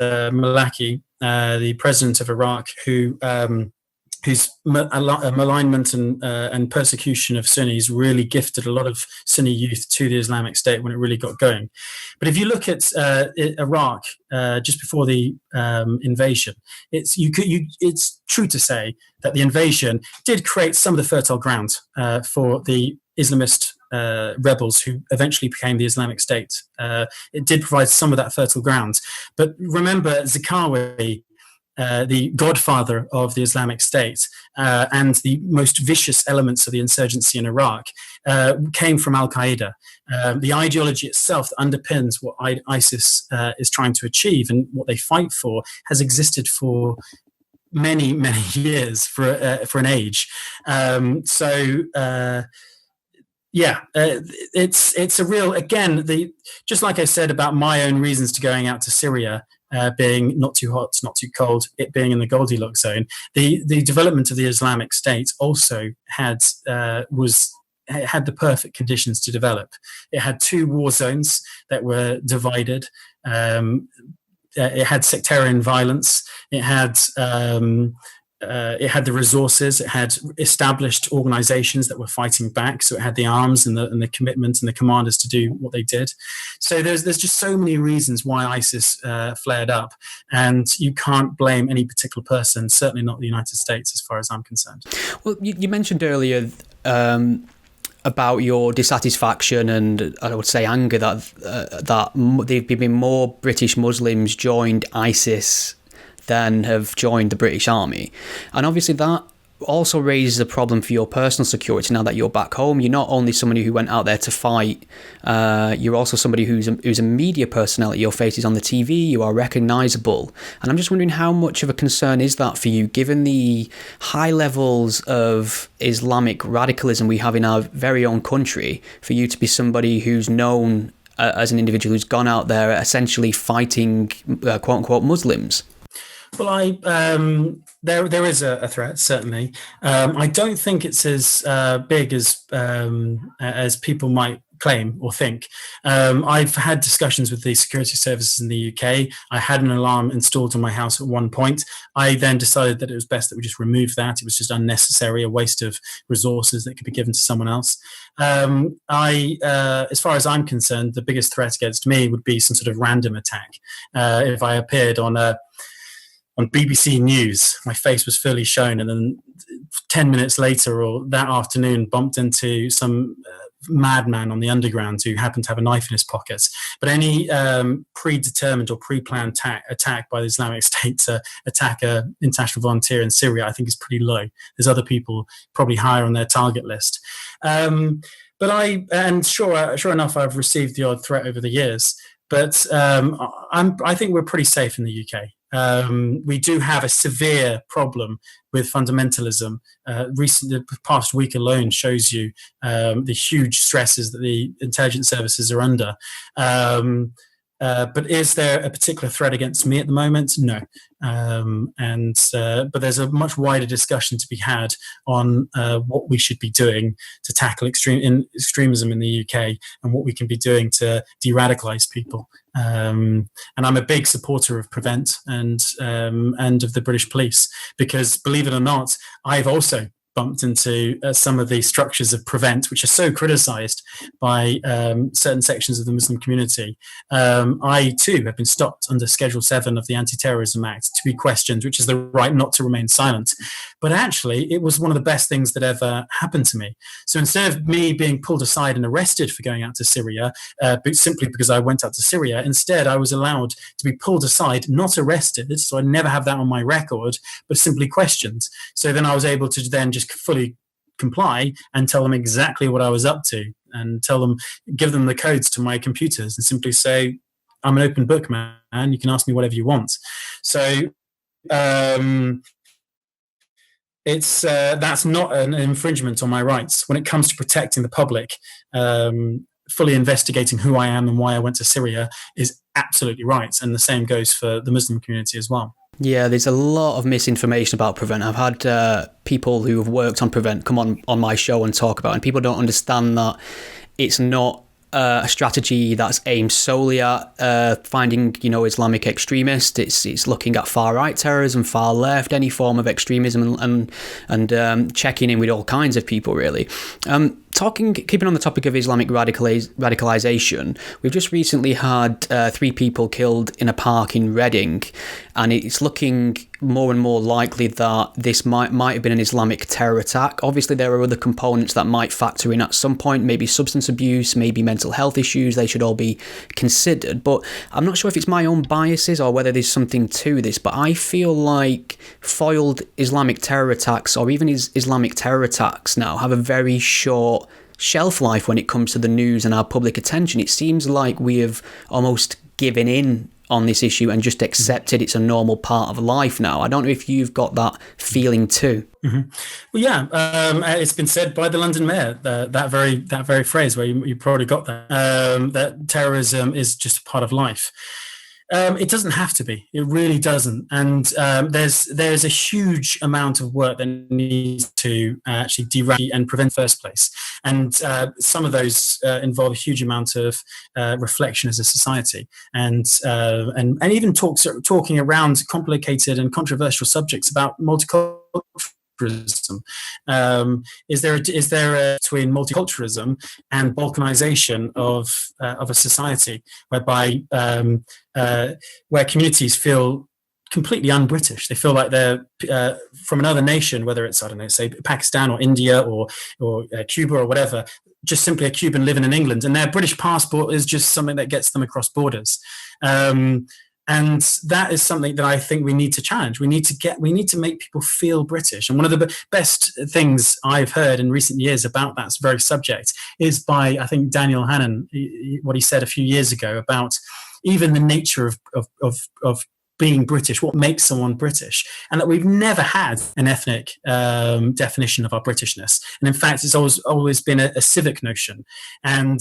Speaker 2: Maliki, the president of Iraq, whose malignment and persecution of Sunnis really gifted a lot of Sunni youth to the Islamic State when it really got going. But if you look at Iraq just before the invasion, it's true to say that the invasion did create some of the fertile ground for the Islamist rebels who eventually became the Islamic State. It did provide some of that fertile ground. But remember, Zarqawi, the godfather of the Islamic State, and the most vicious elements of the insurgency in Iraq came from Al-Qaeda. The ideology itself that underpins what ISIS is trying to achieve and what they fight for has existed for many, many years, for an age. It's a real, again, just like I said about my own reasons to going out to Syria, being not too hot, not too cold, it being in the Goldilocks zone. The development of the Islamic State also had the perfect conditions to develop. It had two war zones that were divided. It had sectarian violence. It had the resources. It had established organizations that were fighting back. So it had the arms and the commitment and the commanders to do what they did. So there's just so many reasons why ISIS flared up, and you can't blame any particular person, certainly not the United States, as far as I'm concerned.
Speaker 1: Well, you mentioned earlier about your dissatisfaction and I would say anger that there've been more British Muslims joined ISIS than have joined the British Army. And obviously that also raises a problem for your personal security now that you're back home. You're not only somebody who went out there to fight, you're also somebody who's a media personality. Your face is on the TV, you are recognisable. And I'm just wondering how much of a concern is that for you, given the high levels of Islamic radicalism we have in our very own country, for you to be somebody who's known as an individual who's gone out there essentially fighting quote-unquote Muslims?
Speaker 2: Well, there is a threat, certainly. I don't think it's as big as people might claim or think. I've had discussions with the security services in the UK. I had an alarm installed on my house at one point. I then decided that it was best that we just remove that. It was just unnecessary, a waste of resources that could be given to someone else. As far as I'm concerned, the biggest threat against me would be some sort of random attack. If I appeared on BBC News, my face was fully shown, and then 10 minutes later or that afternoon bumped into some madman on the underground who happened to have a knife in his pocket. But any predetermined or pre-planned attack by the Islamic State to attack an international volunteer in Syria, I think is pretty low. There's other people probably higher on their target list. But sure enough, I've received the odd threat over the years. But I think we're pretty safe in the UK. We do have a severe problem with fundamentalism. The past week alone shows you the huge stresses that the intelligence services are under. But is there a particular threat against me at the moment? No. But there's a much wider discussion to be had on what we should be doing to tackle extremism in the UK, and what we can be doing to de-radicalise people. And I'm a big supporter of Prevent and of the British police, because, believe it or not, I've also bumped into some of the structures of Prevent, which are so criticised by certain sections of the Muslim community. I too have been stopped under Schedule 7 of the Anti-Terrorism Act to be questioned, which is the right not to remain silent. But actually, it was one of the best things that ever happened to me. So instead of me being pulled aside and arrested for going out to Syria, but simply because I went out to Syria, instead I was allowed to be pulled aside, not arrested, so I never have that on my record, but simply questioned. So then I was able to then just fully comply and tell them exactly what I was up to, and give them the codes to my computers, and simply say, I'm an open book, man. You can ask me whatever you want. So it's that's not an infringement on my rights when it comes to protecting the public. Fully investigating who I am and why I went to Syria is absolutely right, and the same goes for the Muslim community as well.
Speaker 1: Yeah, there's a lot of misinformation about Prevent. I've had people who have worked on Prevent come on my show and talk about it, and people don't understand that it's not a strategy that's aimed solely at finding, Islamic extremists. It's looking at far right terrorism, far left, any form of extremism, and checking in with all kinds of people, really. Keeping on the topic of Islamic radicalisation, we've just recently had 3 people killed in a park in Reading, and it's looking more and more likely that this might have been an Islamic terror attack. Obviously, there are other components that might factor in at some point, maybe substance abuse, maybe mental health issues. They should all be considered. But I'm not sure if it's my own biases or whether there's something to this, but I feel like foiled Islamic terror attacks, or even Islamic terror attacks now, have a very short shelf life when it comes to the news and our public attention. It seems like we have almost given in on this issue and just accepted it's a normal part of life now. I don't know if you've got that feeling too.
Speaker 2: Mm-hmm. Well, yeah, it's been said by the London mayor, that very phrase, where you probably got that terrorism is just a part of life. It doesn't have to be. It really doesn't. And there's a huge amount of work that needs to actually de-radicalise and prevent in the first place. And some of those involve a huge amount of reflection as a society, and even talking around complicated and controversial subjects about multiculturalism. Is there between multiculturalism and balkanization of a society, whereby where communities feel completely un-British? They feel like they're from another nation, whether it's, I don't know, say Pakistan or India or Cuba or whatever, just simply a Cuban living in England, and their British passport is just something that gets them across borders. And that is something that I think we need to challenge. We need to make people feel British. And one of the best things I've heard in recent years about that very subject is by, I think, Daniel Hannan, what he said a few years ago about even the nature of being British, what makes someone British, and that we've never had an ethnic definition of our Britishness. And in fact, it's always been a civic notion. And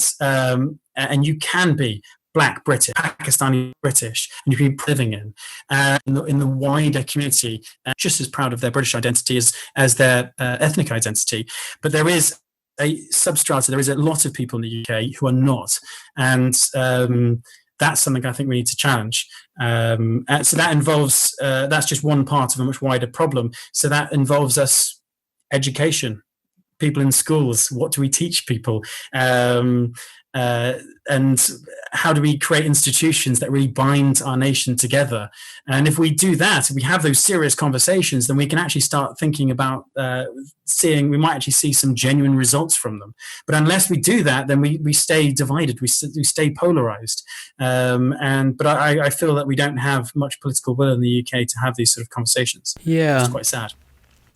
Speaker 2: you can be Black British, Pakistani British, and you can be living in the wider community, just as proud of their British identity as their ethnic identity. But there is a substrata, there is a lot of people in the UK who are not. And that's something I think we need to challenge. So that involves, that's just one part of a much wider problem. So that involves us education, people in schools. What do we teach people? And how do we create institutions that really bind our nation together? And if we do that, if we have those serious conversations, then we can actually start thinking about we might actually see some genuine results from them. But unless we do that, then we stay divided, we stay polarized. But I feel that we don't have much political will in the UK to have these sort of conversations.
Speaker 1: Yeah.
Speaker 2: It's quite sad.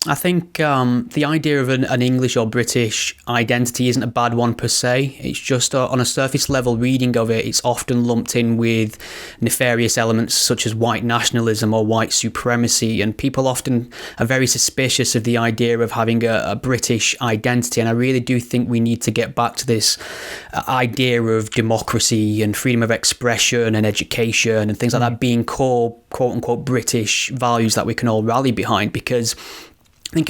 Speaker 1: I think the idea of an English or British identity isn't a bad one per se. It's just on a surface level reading of it, it's often lumped in with nefarious elements such as white nationalism or white supremacy, and people often are very suspicious of the idea of having a British identity. And I really do think we need to get back to this idea of democracy and freedom of expression and education and things like that being core, quote unquote, British values that we can all rally behind, because I think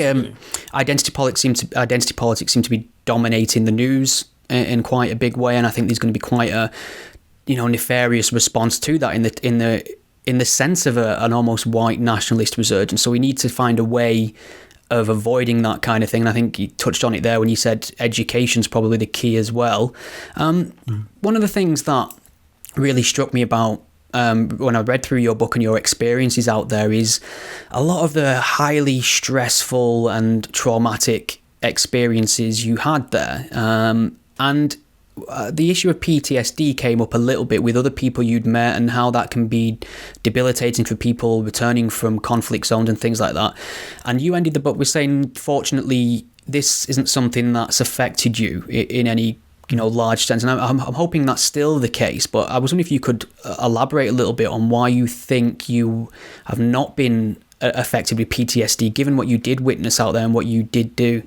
Speaker 1: identity politics seem to be dominating the news in quite a big way, and I think there's going to be quite a nefarious response to that in the sense of an almost white nationalist resurgence. So we need to find a way of avoiding that kind of thing. And I think you touched on it there when you said education's probably the key as well. One of the things that really struck me about when I read through your book and your experiences out there is a lot of the highly stressful and traumatic experiences you had there. And the issue of PTSD came up a little bit with other people you'd met, and how that can be debilitating for people returning from conflict zones and things like that. And you ended the book with saying, fortunately, this isn't something that's affected you in any large sense. And I'm hoping that's still the case, but I was wondering if you could elaborate a little bit on why you think you have not been affected with PTSD, given what you did witness out there and what you did do.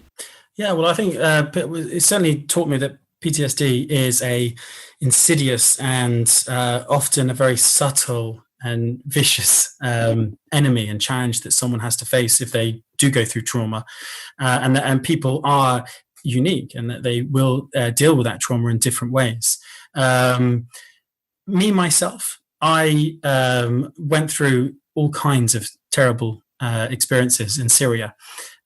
Speaker 2: Yeah, well, I think it certainly taught me that PTSD is a insidious and often a very subtle and vicious enemy and challenge that someone has to face if they do go through trauma, and people are unique, and that they will deal with that trauma in different ways. Me, myself, I went through all kinds of terrible experiences in Syria,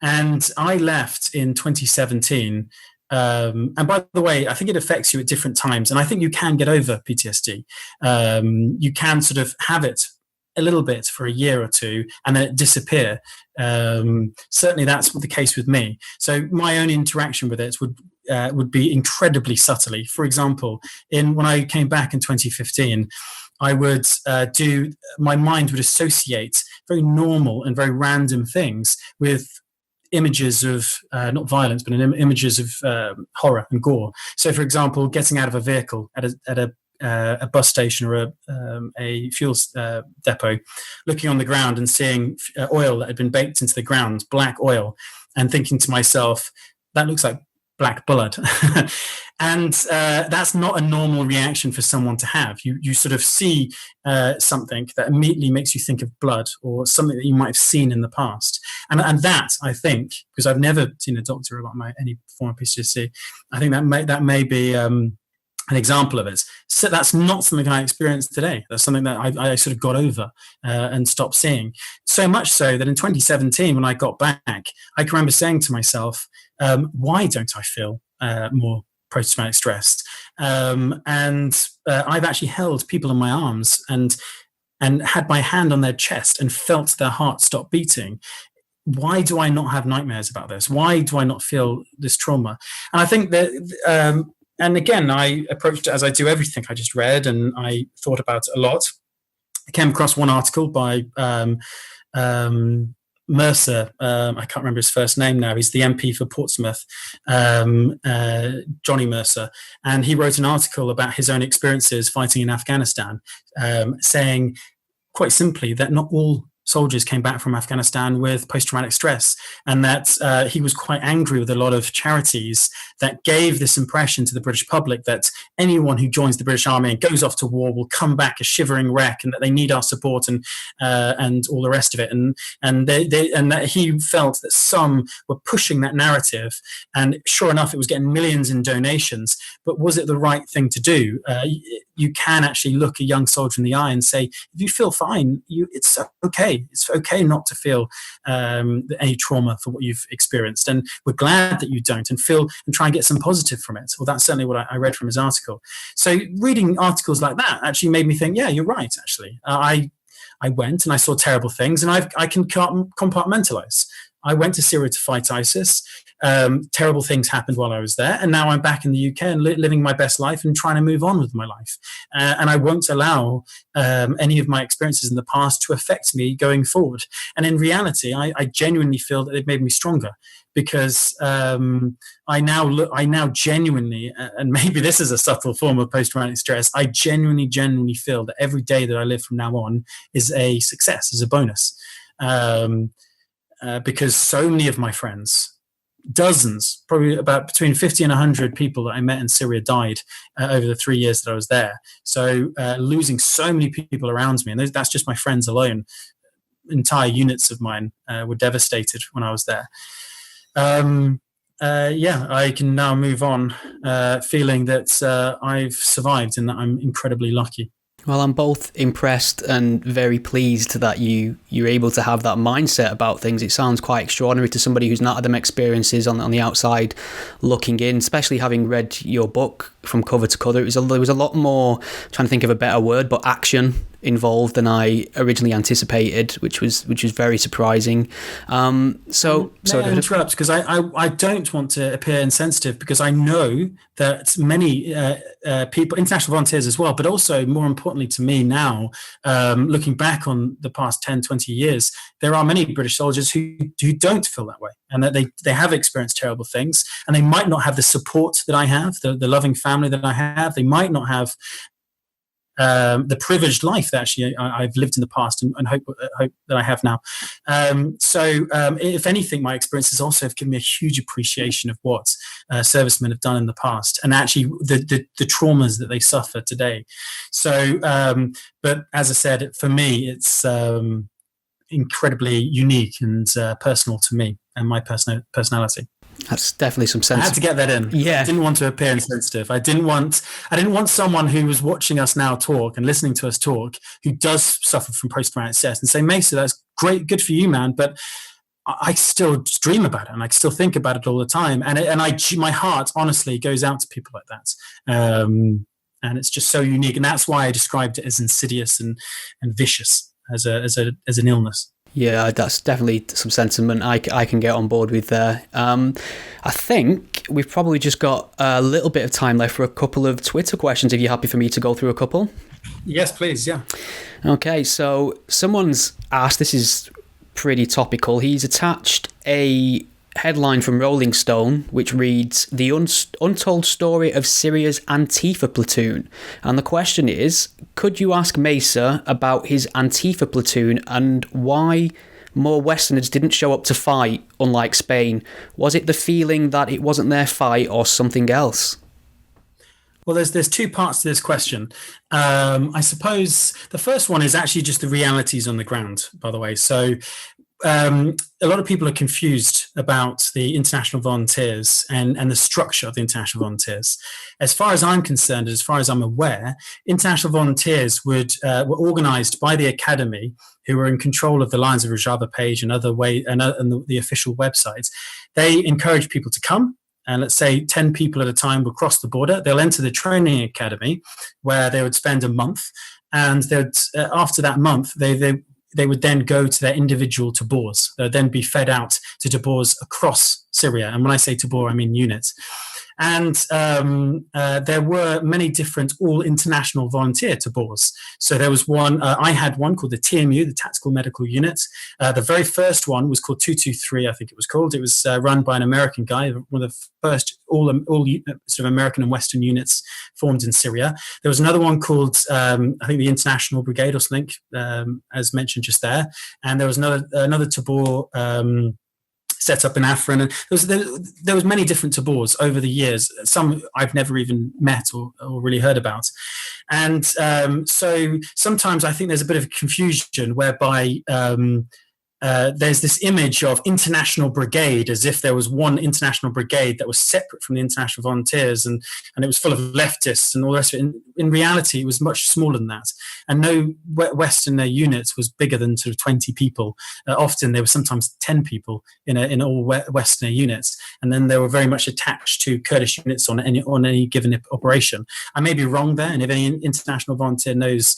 Speaker 2: and I left in 2017. And by the way, I think it affects you at different times, and I think you can get over PTSD. You can sort of have it a little bit for a year or two and then it disappear. Certainly that's the case with me. So my own interaction with it would be incredibly subtly. For example, when I came back in 2015, I would my mind would associate very normal and very random things with images of not violence, but images of horror and gore. So, for example, getting out of a vehicle at a bus station or a fuel depot, looking on the ground and seeing oil that had been baked into the ground, black oil, and thinking to myself, that looks like black blood. And that's not a normal reaction for someone to have. You sort of see something that immediately makes you think of blood or something that you might have seen in the past. And that, I think, because I've never seen a doctor about any form of PTSD, I think that may be an example of it. So that's not something I experienced today. That's something that I sort of got over and stopped seeing. So much so that in 2017, when I got back, I can remember saying to myself, why don't I feel more post-traumatic stress? And I've actually held people in my arms and had my hand on their chest and felt their heart stop beating. Why do I not have nightmares about this? Why do I not feel this trauma? And I think that, and again, I approached it as I do everything I just read, and I thought about it a lot. I came across one article by Mercer, I can't remember his first name now. He's the MP for Portsmouth, Johnny Mercer. And he wrote an article about his own experiences fighting in Afghanistan, saying quite simply that not all soldiers came back from Afghanistan with post-traumatic stress, and that he was quite angry with a lot of charities that gave this impression to the British public that anyone who joins the British Army and goes off to war will come back a shivering wreck, and that they need our support and all the rest of it. And that he felt that some were pushing that narrative, and sure enough, it was getting millions in donations. But was it the right thing to do? You can actually look a young soldier in the eye and say, if you feel fine, it's okay. It's okay not to feel any trauma for what you've experienced, and we're glad that you don't, and try and get some positive from it. Well, that's certainly what I read from his article. So reading articles like that actually made me think, yeah, you're right. Actually, I went and I saw terrible things, and I can compartmentalize. I went to Syria to fight ISIS. Terrible things happened while I was there, and now I'm back in the UK and living my best life and trying to move on with my life. And I won't allow any of my experiences in the past to affect me going forward. And in reality, I genuinely feel that they've made me stronger, because I now genuinely, and maybe this is a subtle form of post-traumatic stress, I genuinely feel that every day that I live from now on is a success, is a bonus. Because so many of my friends, dozens, probably about between 50 and 100 people that I met in Syria died over the 3 years that I was there. So losing so many people around me, and that's just my friends alone. Entire units of mine were devastated when I was there. I can now move on feeling that I've survived and that I'm incredibly lucky.
Speaker 1: Well, I'm both impressed and very pleased that you're able to have that mindset about things. It sounds quite extraordinary to somebody who's not had them experiences on the outside looking in, especially having read your book from cover to cover. There was a lot more, trying to think of a better word, but action involved than I originally anticipated, which was very surprising. So
Speaker 2: I interrupt, because I don't want to appear insensitive, because I know that many people, international volunteers as well, but also more importantly to me now, looking back on the past 10, 20 years, there are many British soldiers who don't feel that way, and that they have experienced terrible things, and they might not have the support that I have, the loving family that I have. They might not have the privileged life that actually I've lived in the past, and hope that I have now. So if anything, my experiences also have given me a huge appreciation of what servicemen have done in the past, and actually the traumas that they suffer today. So, but as I said, for me, it's incredibly unique and personal to me and my personality.
Speaker 1: That's definitely some sense.
Speaker 2: I had to get that in.
Speaker 1: Yeah.
Speaker 2: I didn't want to appear insensitive. I didn't want someone who was watching us now talk and listening to us talk, who does suffer from post-traumatic stress, and say, Macer, that's great, good for you, man, but I still dream about it, and I still think about it all the time. And my heart honestly goes out to people like that. And it's just so unique. And that's why I described it as insidious and vicious as an illness.
Speaker 1: Yeah, that's definitely some sentiment I can get on board with there. I think we've probably just got a little bit of time left for a couple of Twitter questions, if you're happy for me to go through a couple.
Speaker 2: Yes, please, yeah.
Speaker 1: Okay, so someone's asked, this is pretty topical, he's attached a headline from Rolling Stone which reads, "The untold story of Syria's Antifa platoon." And the question is, could you ask Macer about his Antifa platoon and why more Westerners didn't show up to fight, unlike Spain? Was it the feeling that it wasn't their fight, or something else?
Speaker 2: Well, there's two parts to this question. I suppose the first one is actually just the realities on the ground, by the way. So a lot of people are confused about the international volunteers and the structure of the international volunteers. As far as I'm concerned, as far as I'm aware, international volunteers were organized by the academy, who were in control of the Lions of Rojava page and the official websites. They encourage people to come. And let's say 10 people at a time will cross the border. They'll enter the training academy, where they would spend a month. And after that month, they would then go to their individual tabors. They'll then be fed out to tabors across Syria. And when I say tabor, I mean units. And there were many different all-international volunteer tabors. So there was one, I had one called the TMU, the Tactical Medical Unit. The very first one was called 223, I think it was called. It was run by an American guy, one of the first all sort of American and Western units formed in Syria. There was another one called, I think, the International Brigade or something, as mentioned just there. And there was another tabor set up in Afrin. And there was many different tabors over the years. Some I've never even met or really heard about. And so sometimes I think there's a bit of confusion whereby there's this image of international brigade, as if there was one international brigade that was separate from the international volunteers, and it was full of leftists and all the rest of it. In reality, it was much smaller than that. And no Western units was bigger than sort of 20 people. Often there were sometimes 10 people in all Western units. And then they were very much attached to Kurdish units on any given operation. I may be wrong there, and if any international volunteer knows,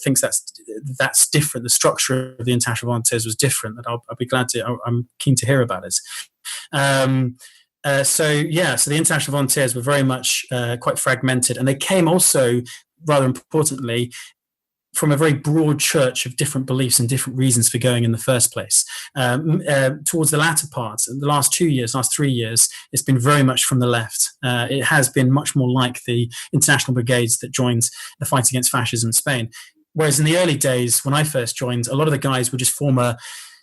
Speaker 2: thinks that's that's different. The structure of the International Volunteers was different. That I'll be glad to. I'm keen to hear about it. So the International Volunteers were very much quite fragmented, and they came also, rather importantly, from a very broad church of different beliefs and different reasons for going in the first place. Towards the latter part, the last 3 years, it's been very much from the left. It has been much more like the international brigades that joined the fight against fascism in Spain. Whereas in the early days, when I first joined, a lot of the guys were just former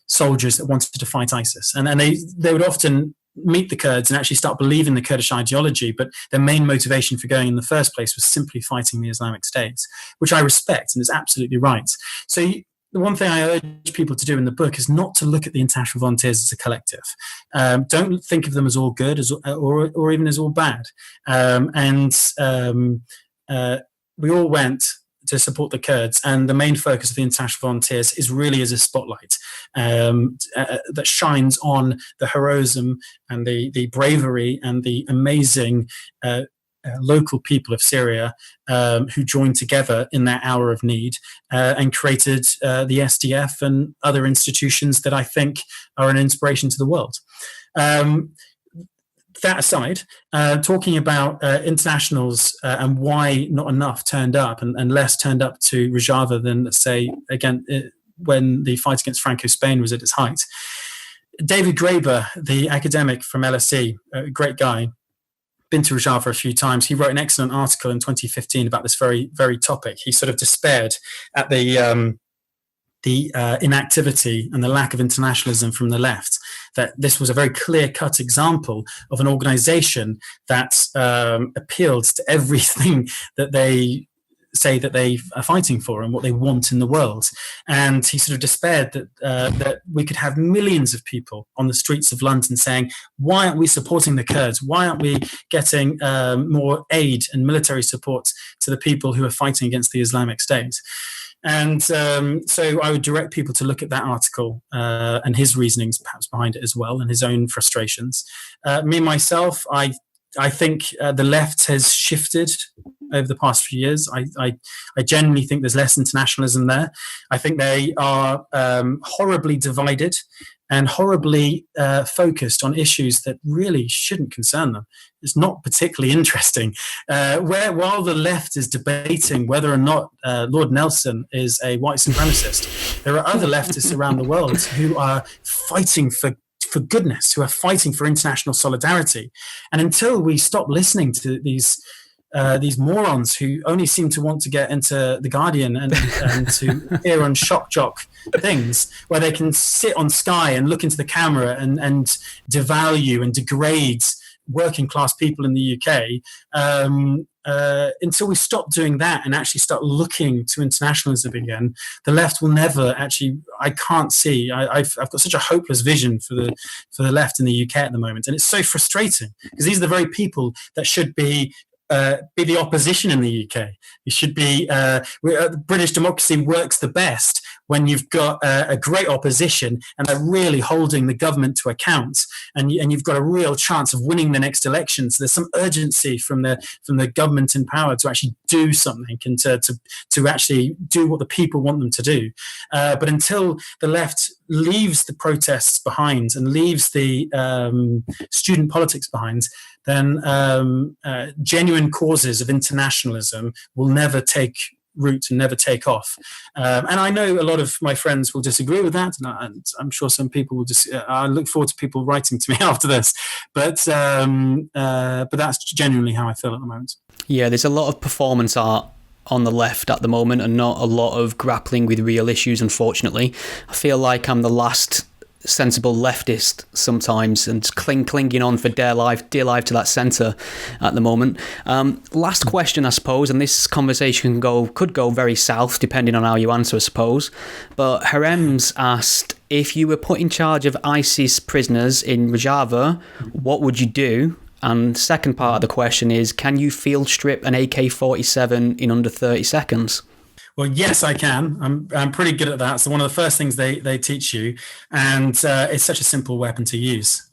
Speaker 2: soldiers that wanted to fight ISIS. And they would often meet the Kurds and actually start believing the Kurdish ideology, but their main motivation for going in the first place was simply fighting the Islamic State, which I respect and is absolutely right. So the one thing I urge people to do in the book is not to look at the International Volunteers as a collective. Don't think of them as all good or even as all bad. We all went to support the Kurds, and the main focus of the International Volunteers is really as a spotlight that shines on the heroism and the bravery and the amazing local people of Syria who joined together in that hour of need and created the SDF and other institutions that I think are an inspiration to the world. That aside, talking about internationals and why not enough turned up and less turned up to Rojava than, let's say, again, when the fight against Franco-Spain was at its height. David Graeber, the academic from LSE, a great guy, been to Rojava a few times. He wrote an excellent article in 2015 about this very, very topic. He sort of despaired at the inactivity and the lack of internationalism from the left, that this was a very clear-cut example of an organization that appealed to everything that they say that they are fighting for and what they want in the world. And he sort of despaired that we could have millions of people on the streets of London saying, why aren't we supporting the Kurds? Why aren't we getting more aid and military support to the people who are fighting against the Islamic State? And so I would direct people to look at that article and his reasonings perhaps behind it as well, and his own frustrations. Me, myself, I think the left has shifted over the past few years. I genuinely think there's less internationalism there. I think they are horribly divided and horribly focused on issues that really shouldn't concern them. It's not particularly interesting. While the left is debating whether or not Lord Nelson is a white supremacist, there are other leftists around the world who are fighting for goodness, who are fighting for international solidarity. And until we stop listening to these morons who only seem to want to get into The Guardian and to hear on shock jock things where they can sit on Sky and look into the camera and devalue and degrade working class people in the UK, until we stop doing that and actually start looking to internationalism again, the left will never actually, I can't see, I've got such a hopeless vision for the left in the UK at the moment. And it's so frustrating because these are the very people that should be the opposition in the UK. It should be British democracy works the best when you've got a great opposition and they're really holding the government to account, and you've got a real chance of winning the next election. So there's some urgency from the government in power to actually do something and to actually do what the people want them to do. But until the left leaves the protests behind and leaves the student politics behind, then genuine causes of internationalism will never take root and never take off. And I know a lot of my friends will disagree with that, and I'm sure some people will I look forward to people writing to me after this, but that's genuinely how I feel at the moment.
Speaker 1: Yeah, there's a lot of performance art on the left at the moment and not a lot of grappling with real issues, unfortunately. I feel like I'm the last sensible leftist sometimes and clinging on for dear life to that centre at the moment. Last question, I suppose, and this conversation could go very south depending on how you answer, I suppose, but Harem's asked, if you were put in charge of ISIS prisoners in Rojava, what would you do? And second part of the question is, can you field strip an AK-47 in under 30 seconds?
Speaker 2: Well, yes, I can. I'm pretty good at that. So one of the first things they teach you, and it's such a simple weapon to use.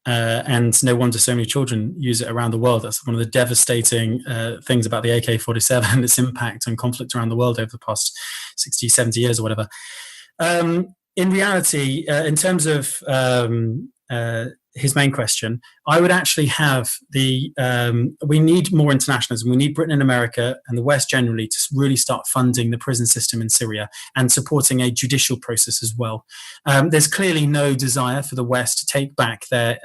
Speaker 2: And no wonder so many children use it around the world. That's one of the devastating things about the AK-47 and its impact on conflict around the world over the past 60, 70 years or whatever. In reality, in terms of his main question, I would actually have we need more internationalism. We need Britain and America and the West generally to really start funding the prison system in Syria and supporting a judicial process as well. There's clearly no desire for the West to take back their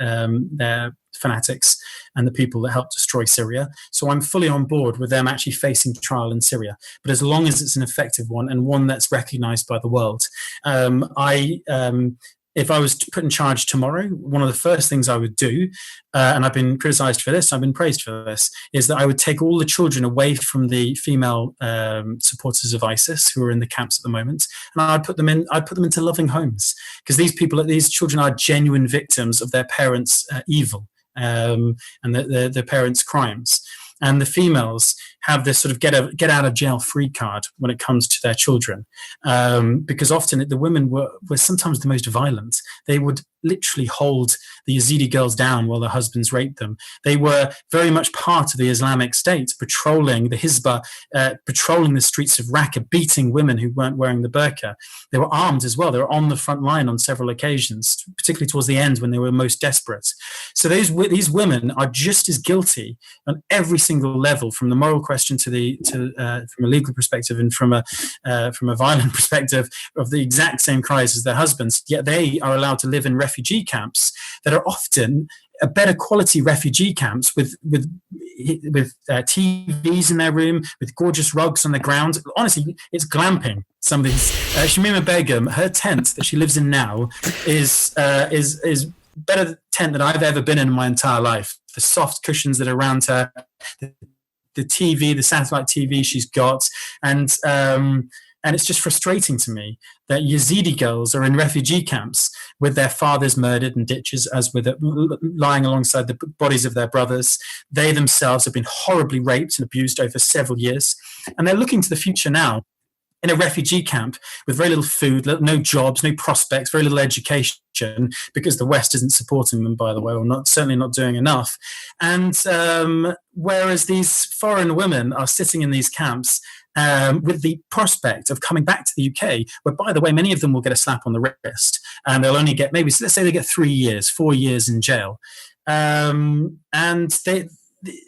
Speaker 2: fanatics and the people that helped destroy Syria. So I'm fully on board with them actually facing trial in Syria. But as long as it's an effective one and one that's recognized by the world, if I was put in charge tomorrow, one of the first things I would do, and I've been criticized for this, I've been praised for this, is that I would take all the children away from the female supporters of ISIS who are in the camps at the moment, and I'd put them into loving homes, because these children are genuine victims of their parents' evil and their parents' crimes. And the females have this sort of get out of jail free card when it comes to their children, because often the women were sometimes the most violent. They would literally hold the Yazidi girls down while their husbands raped them. They were very much part of the Islamic State, patrolling the Hizbah, patrolling the streets of Raqqa, beating women who weren't wearing the burqa. They were armed as well. They were on the front line on several occasions, particularly towards the end when they were most desperate. So these women are just as guilty on every single level, from the moral question to from a legal perspective and from a violent perspective, of the exact same crimes as their husbands. Yet they are allowed to live in refugee camps that are often a better quality refugee camps with TVs in their room, with gorgeous rugs on the ground. Honestly, it's glamping. Some of these. Shamima Begum, her tent that she lives in now is better tent than I've ever been in my entire life. The soft cushions that are around her, the TV, the satellite TV she's got, and it's just frustrating to me that Yazidi girls are in refugee camps with their fathers murdered in ditches, as with lying alongside the bodies of their brothers. They themselves have been horribly raped and abused over several years, and they're looking to the future now in a refugee camp with very little food, no jobs, no prospects, very little education, because the West isn't supporting them, by the way, or certainly not doing enough. And whereas these foreign women are sitting in these camps with the prospect of coming back to the UK, where, by the way, many of them will get a slap on the wrist, and they'll only get, maybe, let's say they get 3 years, 4 years in jail. And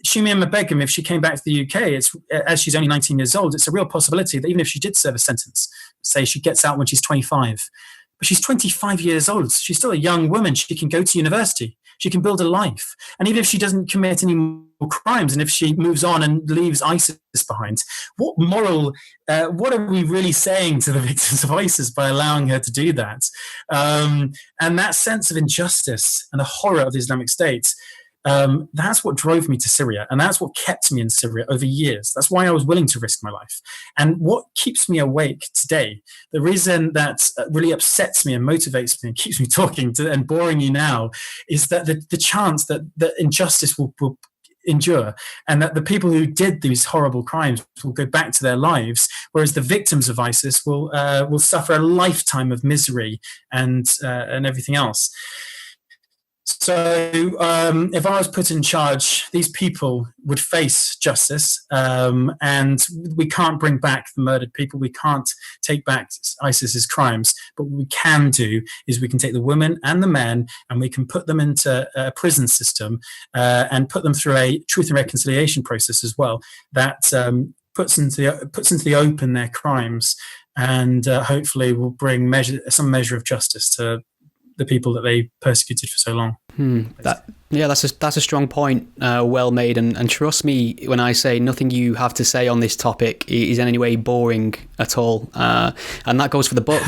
Speaker 2: Shamima Begum, if she came back to the UK, as she's only 19 years old, it's a real possibility that even if she did serve a sentence, say she gets out when she's 25, but she's 25 years old. She's still a young woman. She can go to university. She can build a life. And even if she doesn't commit any more crimes, and if she moves on and leaves ISIS behind, what are we really saying to the victims of ISIS by allowing her to do that? And that sense of injustice and the horror of the Islamic State, that's what drove me to Syria, and that's what kept me in Syria over years. That's why I was willing to risk my life. And what keeps me awake today, the reason that really upsets me and motivates me and keeps me talking and boring you now, is that the chance that injustice will endure, and that the people who did these horrible crimes will go back to their lives, whereas the victims of ISIS will suffer a lifetime of misery and everything else. So if I was put in charge, these people would face justice, and we can't bring back the murdered people. We can't take back ISIS's crimes. But what we can do is we can take the women and the men, and we can put them into a prison system and put them through a truth and reconciliation process as well, that puts into the open their crimes, and hopefully will bring some measure of justice to the people that they persecuted for so long.
Speaker 1: That's a strong point, well made, and trust me when I say nothing you have to say on this topic is in any way boring at all, and that goes for the book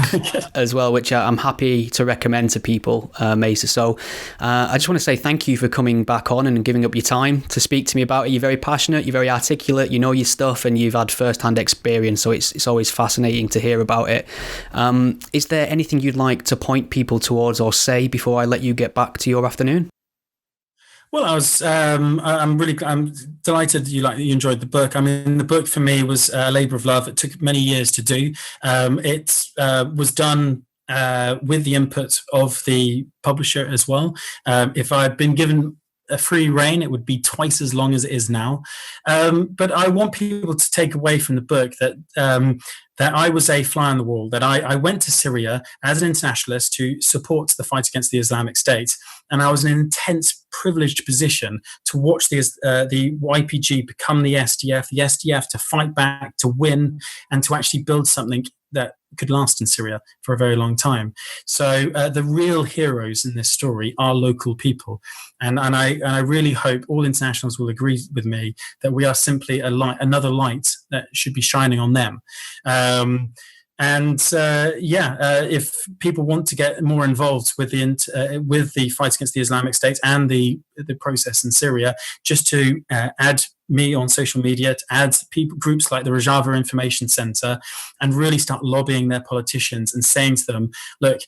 Speaker 1: as well, which I'm happy to recommend to people, Macer. So I just want to say thank you for coming back on and giving up your time to speak to me about it. You're very passionate, you're very articulate, you know your stuff, and you've had first-hand experience, so it's always fascinating to hear about it. Is there anything you'd like to point people towards or say before I let you get back to your afternoon?
Speaker 2: Well, I'm delighted you enjoyed the book. I mean, the book for me was a labour of love. It took many years to do. It was done with the input of the publisher as well. If I'd been given a free reign, it would be twice as long as it is now. But I want people to take away from the book that I was a fly on the wall, that I went to Syria as an internationalist to support the fight against the Islamic State. And I was in an intense, privileged position to watch the YPG become the SDF to fight back, to win, and to actually build something that could last in Syria for a very long time. So the real heroes in this story are local people. And I really hope all internationals will agree with me that we are simply another light that should be shining on them. If people want to get more involved with the fight against the Islamic State and the process in Syria, just to add me on social media, to add groups like the Rojava Information Center, and really start lobbying their politicians and saying to them, look,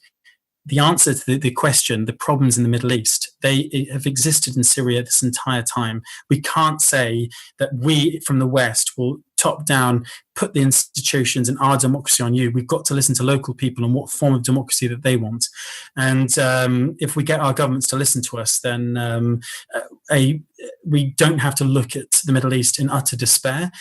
Speaker 2: the answer to the question, the problems in the Middle East, they have existed in Syria this entire time. We can't say that we from the West will top down put the institutions and our democracy on you. We've got to listen to local people and what form of democracy that they want. And if we get our governments to listen to us, then we don't have to look at the Middle East in utter despair.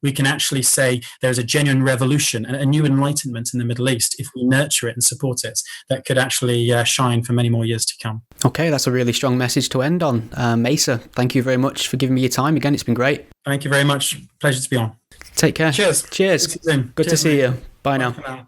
Speaker 2: We can actually say there's a genuine revolution and a new enlightenment in the Middle East if we nurture it and support it, that could actually shine for many more years to come. Okay, that's a really strong message to end on. Macer, thank you very much for giving me your time again. It's been great. Thank you very much. Pleasure to be on. Take care. Cheers. Cheers. Good to see you. Bye now.